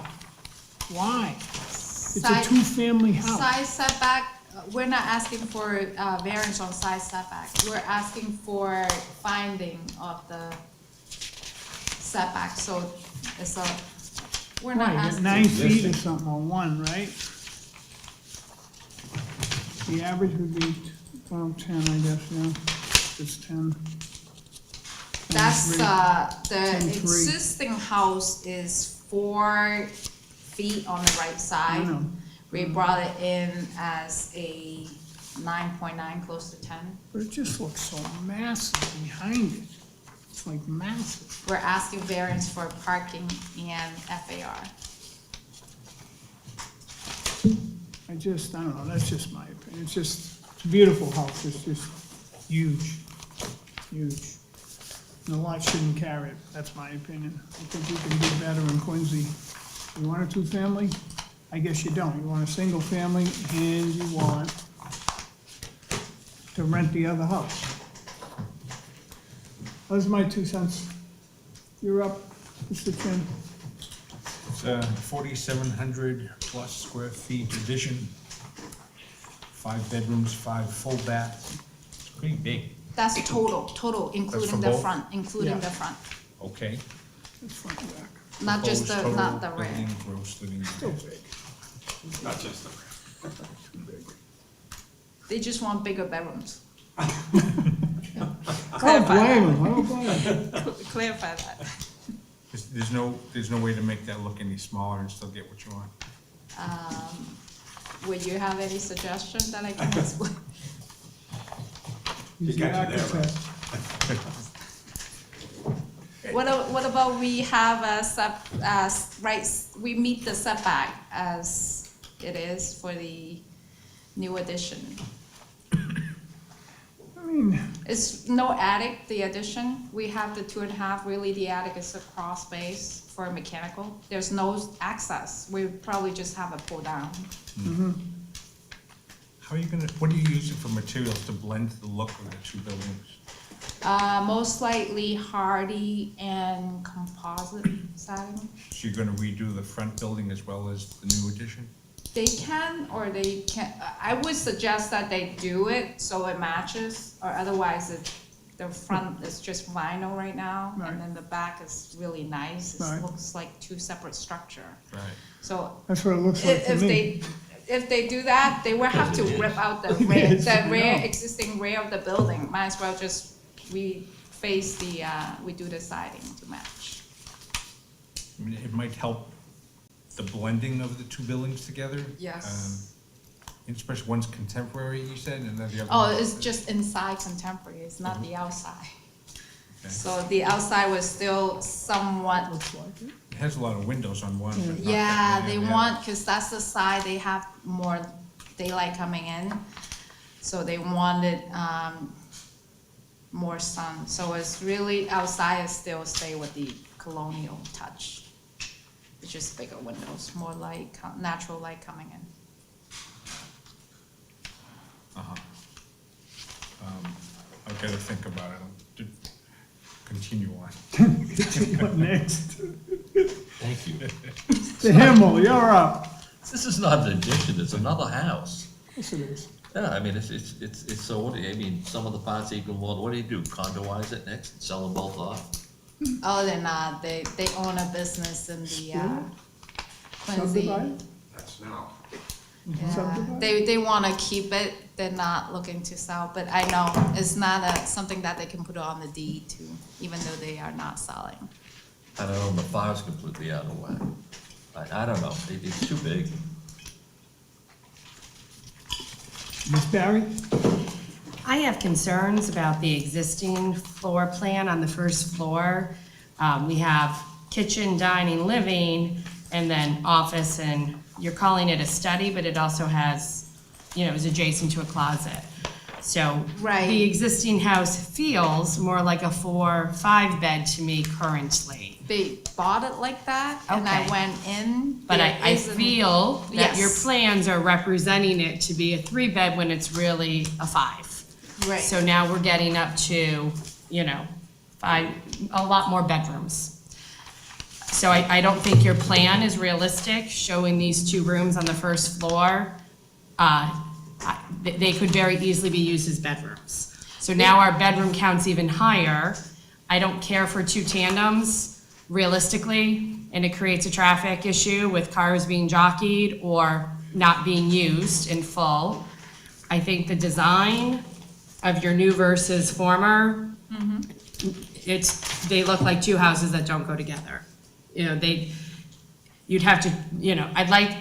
Why? It's a Side- two-family house. Side setback, we're not asking for variance on side setback. We're asking for finding of the setback, so it's a, we're not Right, at asking. 9 feet or something on one, right? The average would be, well, 10, I guess, yeah. It's 10. That's, 10.3. the 10.3. existing house is 4 feet on the right I side. know. We brought it in as a 9.9, close to 10. But it just looks so massive behind it. It's like massive. We're asking variance for parking and FAR. I don't know, that's just my opinion. It's a beautiful house. It's just huge, huge. And the lot shouldn't carry it, that's my opinion. I think we can do better in Quincy. You want a two-family? I guess you don't. You want a single family and you want to rent the other house. Those are my 2 cents. You're up, Mr. Chin. It's a 4,700 plus square feet addition. 5 bedrooms, 5 full baths. It's pretty big. That's total, including for the both? front, including Yeah. the front. Okay. It's front and back. Not just Proposed the, total not the rear. building gross living Still area. big. Not just the They just want bigger bedrooms. I don't blame them, I don't blame them. Clarify that. There's no way to make that look any smaller and still get what you want. Would you have any suggestion that I can explain? He's You the got you there, architect. What about we have we meet the setback as it is for the new addition? I mean, It's no attic, the addition. We have the 2.5, really the attic is a crawl space for mechanical. There's no access. We probably just have a pull down. How are you gonna, what are you using for materials to blend the look of the two buildings? Most likely hardy and composite siding. So you're gonna redo the front building as well as the new addition? They can or they can, I would suggest that they do it so it matches, or otherwise the front is just vinyl right now, Right. and then the back is really nice. Right. It looks like two separate structure. Right. So that's what it looks like to me. if they do that, they will have to rip out the It rear, is, the I rear, know. existing rear of the building. Might as well just reface the, we do the siding to match. I mean, it might help the blending of the two buildings together. Yes. Especially one's contemporary, you said, and then the other. Oh, one- it's just inside contemporary, it's not the outside. Okay. So the outside was still somewhat, Looks like it. It has a lot of windows on one, but not that yeah, many they on the want, because that's the side they have more daylight coming in. So they wanted, more sun. So it's really, outside is still stay with the colonial touch. It's just bigger windows, more light, natural light coming in. Uh-huh. I've got to think about it. Continue on. What next? Thank you. The Himmel, you're up. This is not an addition, it's another house. Yes, it is. Yeah, I mean, it's so, what do you, I mean, some of the parts even more, what do you do, condoize it next, and sell them both off? Oh, they're not, they own a business in the, Quincy. Subdivide? That's now. Yeah, Subdivide? they wanna keep it, they're not looking to sell, but I know it's not something that they can put on the deed to, even though they are not selling. I don't know, the fire's completely out of whack. I don't know, it's too big. Ms. Barry? I have concerns about the existing floor plan on the first floor. We have kitchen, dining, living, and then office, and you're calling it a study, but it also has, is adjacent to a closet. So Right. the existing house feels more like a 4-5 bed to me currently. They bought it like that, and I Okay. went in. But there I isn't- feel that your Yes. plans are representing it to be a 3-bed when it's really a 5. Right. So now we're getting up to, 5, a lot more bedrooms. So I don't think your plan is realistic, showing these 2 rooms on the first floor. They could very easily be used as bedrooms. So now our bedroom count's even higher. I don't care for 2 tandems realistically, and it creates a traffic issue with cars being jockeyed or not being used in full. I think the design of your new versus former, they look like 2 houses that don't go together. You'd have to, I'd like,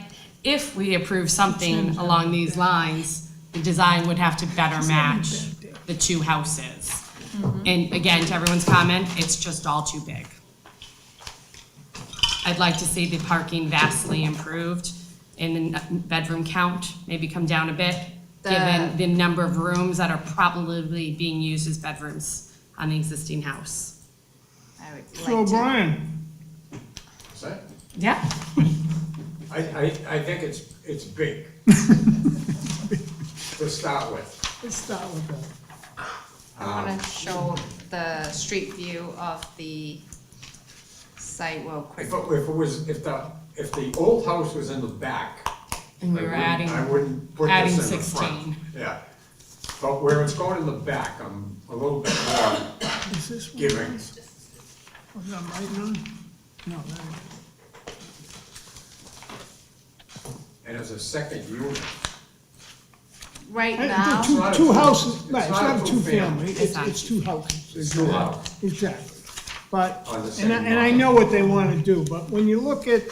if we approve something along these lines, the design would have to better match the 2 houses. And again, to everyone's comment, it's just all too big. I'd like to see the parking vastly improved and the bedroom count maybe come down a bit, given the number of rooms that are probably being used as bedrooms on the existing house. I would So like to. Brian, Is that? Yeah. I think it's big. To start with. let's start with that. I wanna show the street view of the site real quick. If the if the old house was in the back, And we were I wouldn't put adding this in the front. 16. Yeah, but where it's going in the back, I'm a little bit more Is this one? giving. Was that right on? No, that And as a second unit, Right ain't. now, Two, not a two two- houses, it's right, it's not a not a two-family. two-family, it's two houses. It's two houses. Exactly. But, On the and same I lot. know what they wanna do, but when you look at,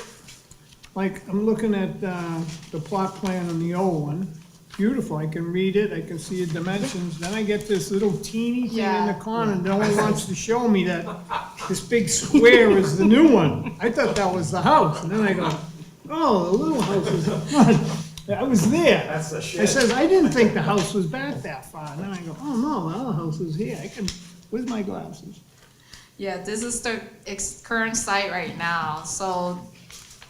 like, I'm looking at, the plot plan on the old one, beautiful, I can read it, I can see the dimensions, then I get this little teeny thing in the Yeah. corner, no one wants to show me that this big square is the new one. I thought that was the house, and then I go, oh, the little house is up front. I was there. That's the I shed. says, I didn't think the house was back that far, and then I go, oh, no, the other house is here, I can, where's my glasses? yeah, this is the current site right now, so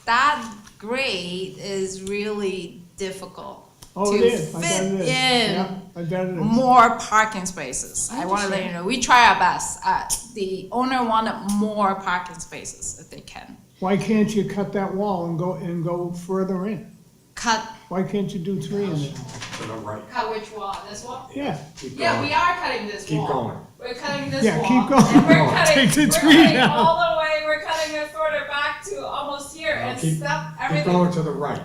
that grade is really difficult Oh, it to is, I bet fit it is. in Yeah, I bet it is. more parking spaces. I wanna let you know, we try our best. The owner wanted more parking spaces if they can. Why can't you cut that wall and go further in? Cut, Why can't you do three in there? to the right. cut which wall, this one? Yeah, Keep Yeah, going. we are cutting this Keep wall. going. We're cutting this Yeah, wall. keep going. And we're cutting, Take the we're tree cutting down. all the way, we're cutting it further back to almost here Now and keep- stop Keep everything. going to the right.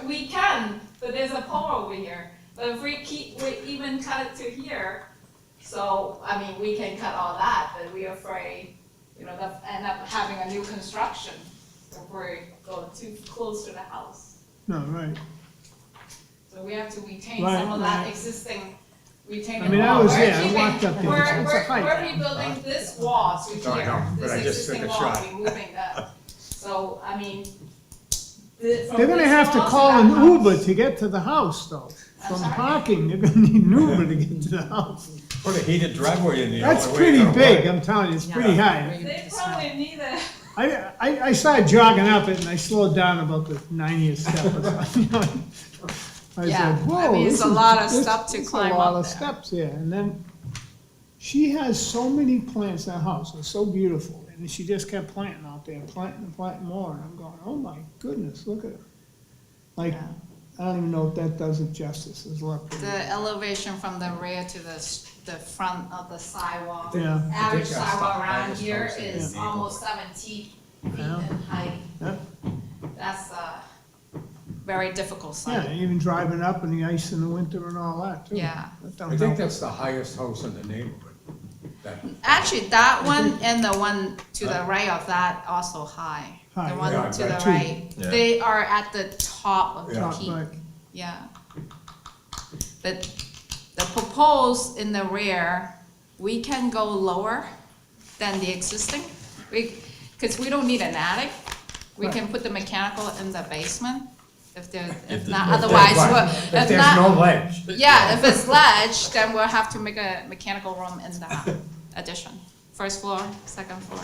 We can, but there's a pole over here. But if we even cut it to here, so, I mean, we can cut all that, but we're afraid, that end up having a new construction if we go too close to the house. no, right. So we have to retain Right, some of that right. existing retaining I wall. mean, I was We're there, I keeping- walked up there, We're, it's a height. we're rebuilding this wall to No, I here, know, but this I just took existing a wall, shot. removing that. So, I mean, They're gonna have to call an Uber to get to the house, though. From sorry? parking, they're gonna need an Uber to get to the house. Put a heated driveway in the That's pretty big, I'm telling you, it's pretty high. They probably need a. I started jogging up it and I slowed down about the 90th step or something. I Yeah, said, whoa. I mean, it's this a is- lot of this- stuff to this is climb A lot up of there. steps, yeah, and then she has so many plants in her house, it's so beautiful, and she just kept planting out there, planting and planting more, and I'm going, oh my goodness, look at it. Like, Yeah. I don't even know if that does it justice, it's a lot pretty. The elevation from the rear to the front of the sidewalk. Yeah. Average I think that's the sidewalk around highest here house in the is neighborhood. almost 17 feet Yeah. in height. Yeah. That's a very difficult Yeah, site. even driving up in the ice in the winter and all that, too. Yeah. That don't I think help. that's the highest house in the neighborhood. That- Actually, that one and the one to the right of that also high. High, The one yeah, to the that too. right, Yeah. they are at the top of the Yeah. peak. Right. Yeah. But the proposed in the rear, we can go lower than the existing. Because we don't need an attic. We can put the mechanical in the basement if there, if not, otherwise, If if there's no not, ledge. yeah, if it's ledge, then we'll have to make a mechanical room in the addition. First floor, second floor.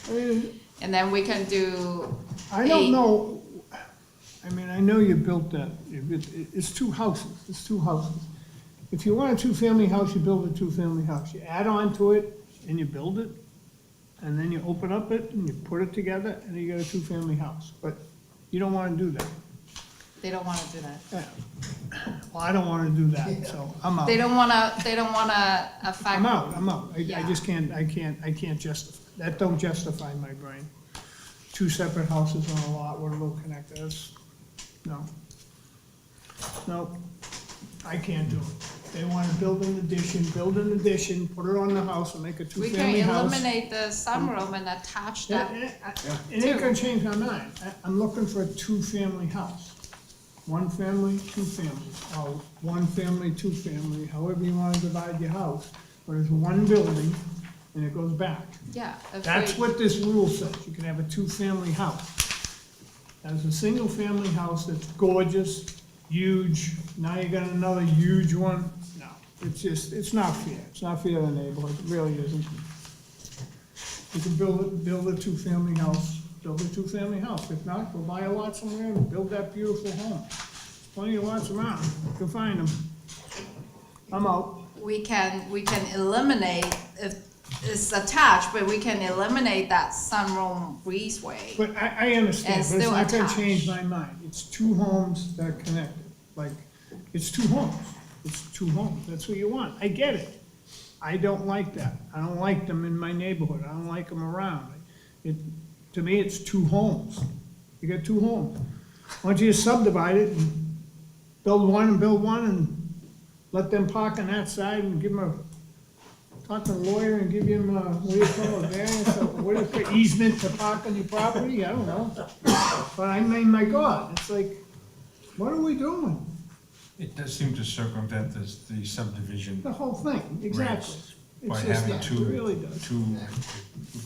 I mean, And then we can do. I don't a- know, I mean, I know you built that, it's two houses, If you want a two-family house, you build a two-family house. You add on to it and you build it, and then you open up it and you put it together, and you got a two-family house. But you don't wanna do that. They don't wanna do that. Yeah. Well, I don't wanna do that, so I'm out. They don't wanna affect. I'm out. I Yeah. just can't, I can't justify, that don't justify my brain. Two separate houses on a lot with a little connector, that's, no. No, I can't do it. They wanna build an addition, put it on the house and make a We can two-family house. eliminate the sunroom and attach that. It ain't gonna change my mind. I'm looking for a two-family house. One family, two families, or one family, two family, however you wanna divide your house. But it's one building and it goes back. Yeah. if That's we- what this rule says. You can have a two-family house. As a single-family house that's gorgeous, huge, now you got another huge one. No, it's just, it's not fair. It's not fair to the neighborhood. It really isn't. You can build a two-family house, If not, go buy a lot somewhere and build that beautiful home. Plenty of lots around. You can find them. I'm out. We can eliminate, is attached, but we can eliminate that sunroom breezeway. But I understand, And but it's still not gonna attached. change my mind. It's two homes that are connected, like, it's two homes. It's two homes, that's what you want. I get it. I don't like that. I don't like them in my neighborhood. I don't like them around. To me, it's two homes. You got two homes. Why don't you just subdivide it and build one and let them park on that side and give them talk to the lawyer and give him what do you call it, variance, or what do you call easement to park on your property? I don't know. But I mean, my God, it's like, what are we doing? It does seem to circumvent the subdivision The whole thing, exactly. regs It's by just having that, it really does. two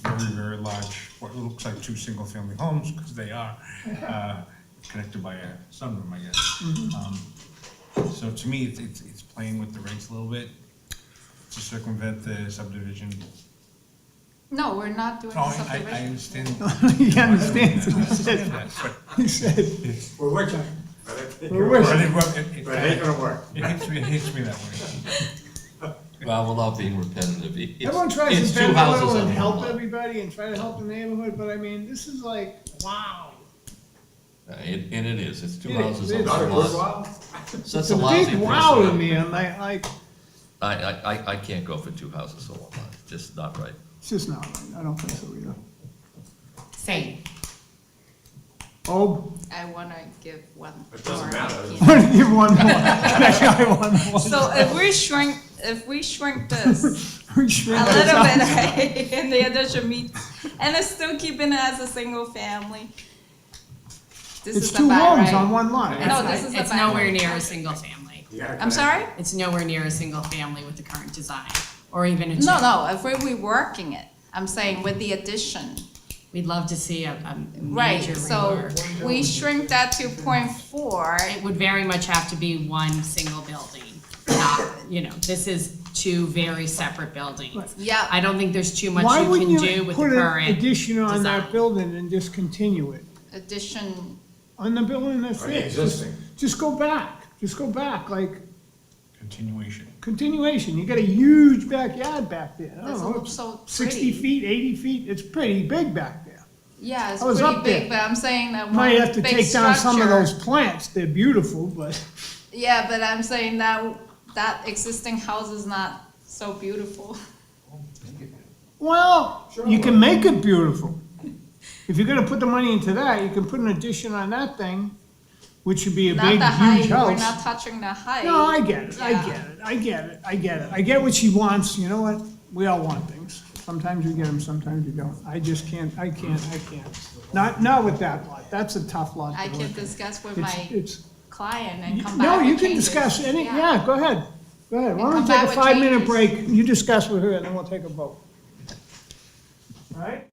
very, very large, what looks like two single-family homes, because they are, connected by a sunroom, I guess. Mm-hmm. So to me, it's playing with the regs a little bit to circumvent the subdivision. No, we're not doing No, a I subdivision. understand. He understands what he I said. understand that, but He said, We're working. We're working. But it ain't gonna work. It hits me that way. Well, without being repetitive, everyone tries it's to two bend a houses little on and one help lot. everybody and try to help the neighborhood, but I mean, this is like, wow. And it is, it's two It is, houses it on is. one Not a good lot. while. So It's that's a a lousy big wow to precedent. me, I'm like, I can't go for two houses on one lot, it's just not right. it's just not right. I don't think so either. Same. Oh, I wanna give one. It doesn't more matter. opinion. why don't you give one more? That guy one more. So if we shrink this We a shrink little this out. bit, right, and the addition meets, and it's still keeping it as a single family. This It's is two about homes right. on one lot. No, this is It's about nowhere right. near a single family. You gotta I'm sorry? It's nowhere near a single family with the current design, or even a two. No, if we're reworking it, I'm saying with the addition. We'd love to see a Right, major so rework. we shrink that to 0.4. It would very much have to be one single building, not, this is two very separate buildings. Yeah. I don't think there's too much Why you wouldn't can do you with the put an current addition on that design. building and just continue it? Addition, On the building that's On the there. existing. Just go back, like Continuation. continuation. You got a huge backyard back there. I Doesn't don't know, look so 60 pretty. feet, 80 feet, it's pretty big back there. yeah, it's I was pretty up big, there. but I'm saying that one Might have to big take down some of structure- those plants, they're beautiful, but, Yeah, but I'm saying that existing house is not so beautiful. well, you can make it beautiful. If you're gonna put the money into that, you can put an addition on that thing, which would be a Not big, the height, huge we're house. not touching the height. No, I get it, I Yeah. get it, I get it, I get it. I get what she wants, you know what? We all want things. Sometimes you get them, sometimes you don't. I just can't, I can't. Not with that lot. That's a tough lot I to can work with. discuss with It's- my it's- client and come back No, with you can changes. discuss any, yeah, go ahead. Go ahead. Why don't come we back take a with 5-minute changes. break? You discuss with her and then we'll take a vote. All right?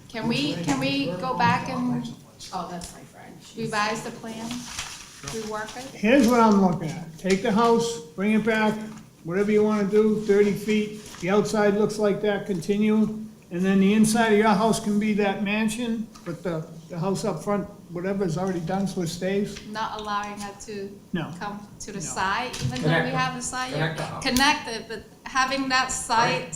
Can we go back and Oh, that's my friend. revise the plan? Rework it? Here's what I'm looking at. Take the house, bring it back, whatever you wanna do, 30 feet. The outside looks like that, continue. And then the inside of your house can be that mansion, but the house up front, whatever's already done, so it stays. Not allowing it to No. come to the side, even though Connect we them. have a side Connect yard? the house. Connect it, but having that side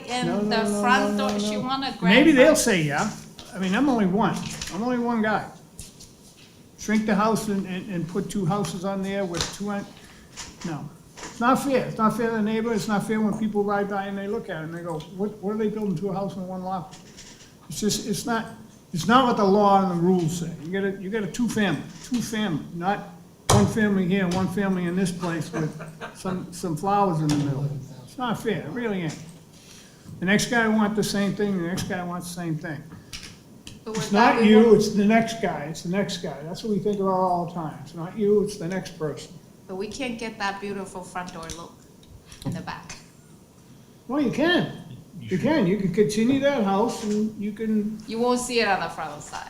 No, and no, the no, front no, door, no, she no. want a grand. Maybe they'll front- say yeah. I mean, I'm only one guy. Shrink the house and put two houses on there with no. It's not fair. It's not fair to the neighbor. It's not fair when people ride by and they look at it and they go, what are they building two houses in one lot? It's just, it's not what the law and the rules say. You got a two family, not one family here, one family in this place with some flowers in the middle. It's not fair. It really ain't. The next guy wants the same thing, the next guy wants the same thing. But with It's that, not we you, won't- it's the next guy, it's the next guy. That's what we think about all the time. It's not you, it's the next person. But we can't get that beautiful front door look in the back. Well, you can. You can. You can continue that house and you can, You won't see it on the front side.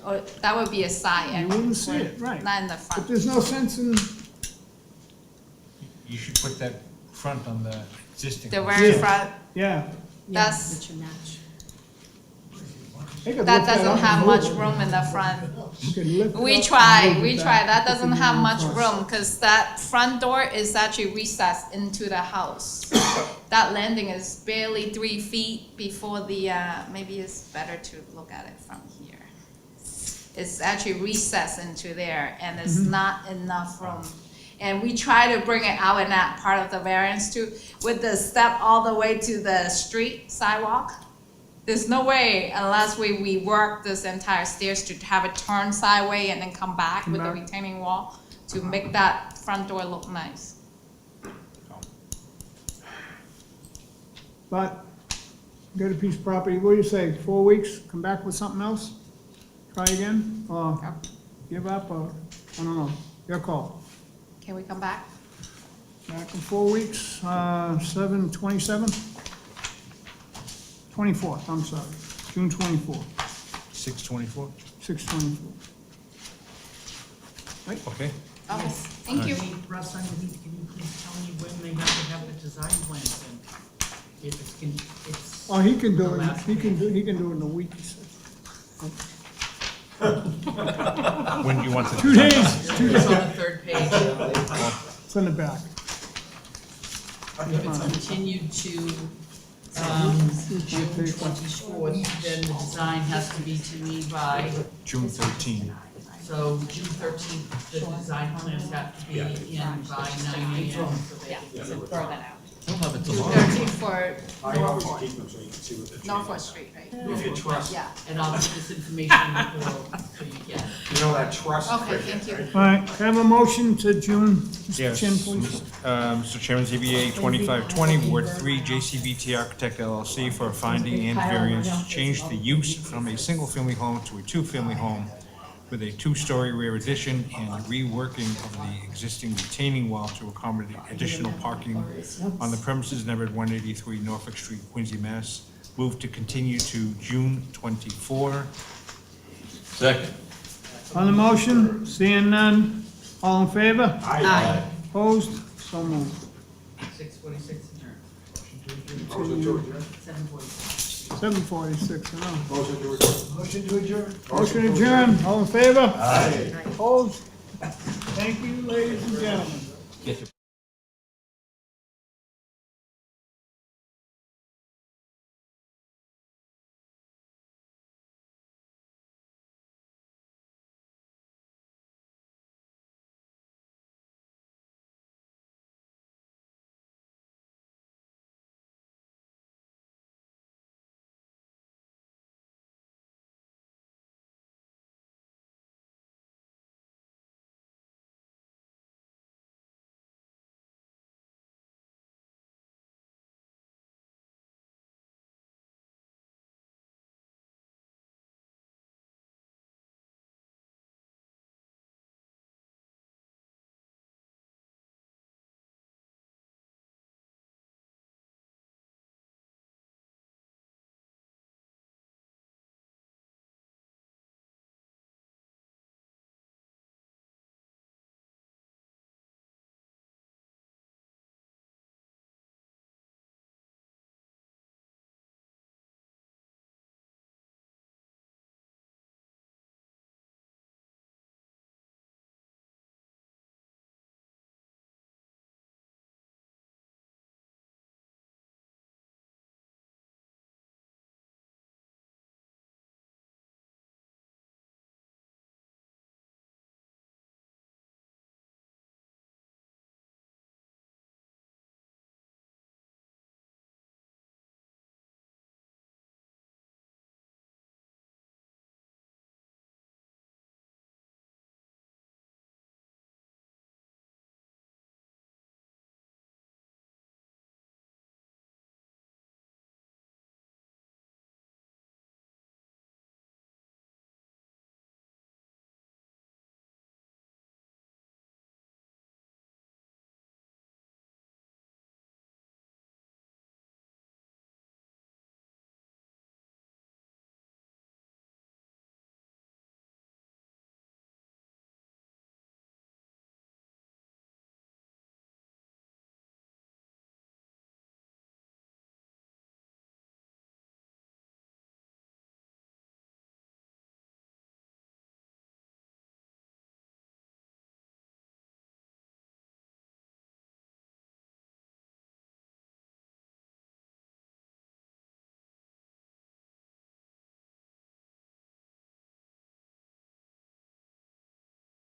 Or that would be a side you entrance. wouldn't see where- it, right. Not in the But front. there's no sense in, You should put that front on the existing. The house. very Yeah. front, yeah. that's, That should match. They could that lift doesn't up have and much move it. room in the front. You could lift it We up try, and move we it try, back. that doesn't Put the have new much front. room, cause that front door is actually recessed into the house. That landing is barely 3 feet before the, maybe it's better to look at it from here. It's actually recessed into there, and it's not enough room. And we try to bring it out in that part of the variance too, with the step all the way to the street sidewalk. There's no way unless we work this entire stairs to have it turn sideways and then come back with the back. retaining wall to make that front door look nice. But, you got a piece of property, what do you say, 4 weeks, come back with something else? Try again, or give up, or, I don't know, your call. Can we come back? Back in 4 weeks, 7/27? 24th, I'm sorry, June 24th, 624? 6/24. Okay. Okay, thank you. Russ, underneath, can you please tell me when they have to have the design plans in? If it's. Oh, he can do The it, last he can do it in a week, he said. When do you want the? 2 days, 2 It's days, on the third page. it's in the back. If it's continued to, June 24th, then the design has to be to me by, June 13. so June 13th, the design plans have to be in by 9 AM. so they Yeah, can- so throw that out. We'll have it June tomorrow. 13th for I always keep them so you can see what the changes are. Norfolk Street, right? If you trust, Yeah, And I'll get this information before, so you get it. you know that trust. okay, thank you. All right, can I have a motion to June, Yes. Mr. Chin, please? Mr. Chairman, ZBA 2520, Ward 3, JCBT Architect LLC for a finding and variance to change the use from a single-family home to a two-family home with a two-story rear addition and reworking of the existing retaining wall to accommodate additional parking on the premises numbered 183 Norfolk Street, Quincy, Mass. Move to continue to June 24. Second. On the motion, seeing none, all in favor? Aye. Opposed? So moved. 6:46 adjourned. Motion to adjourn. 7:46. 7:46, I know. Motion to adjourn. Motion to adjourn. Motion adjourned, all in favor? Aye. Opposed? Thank you, ladies and gentlemen.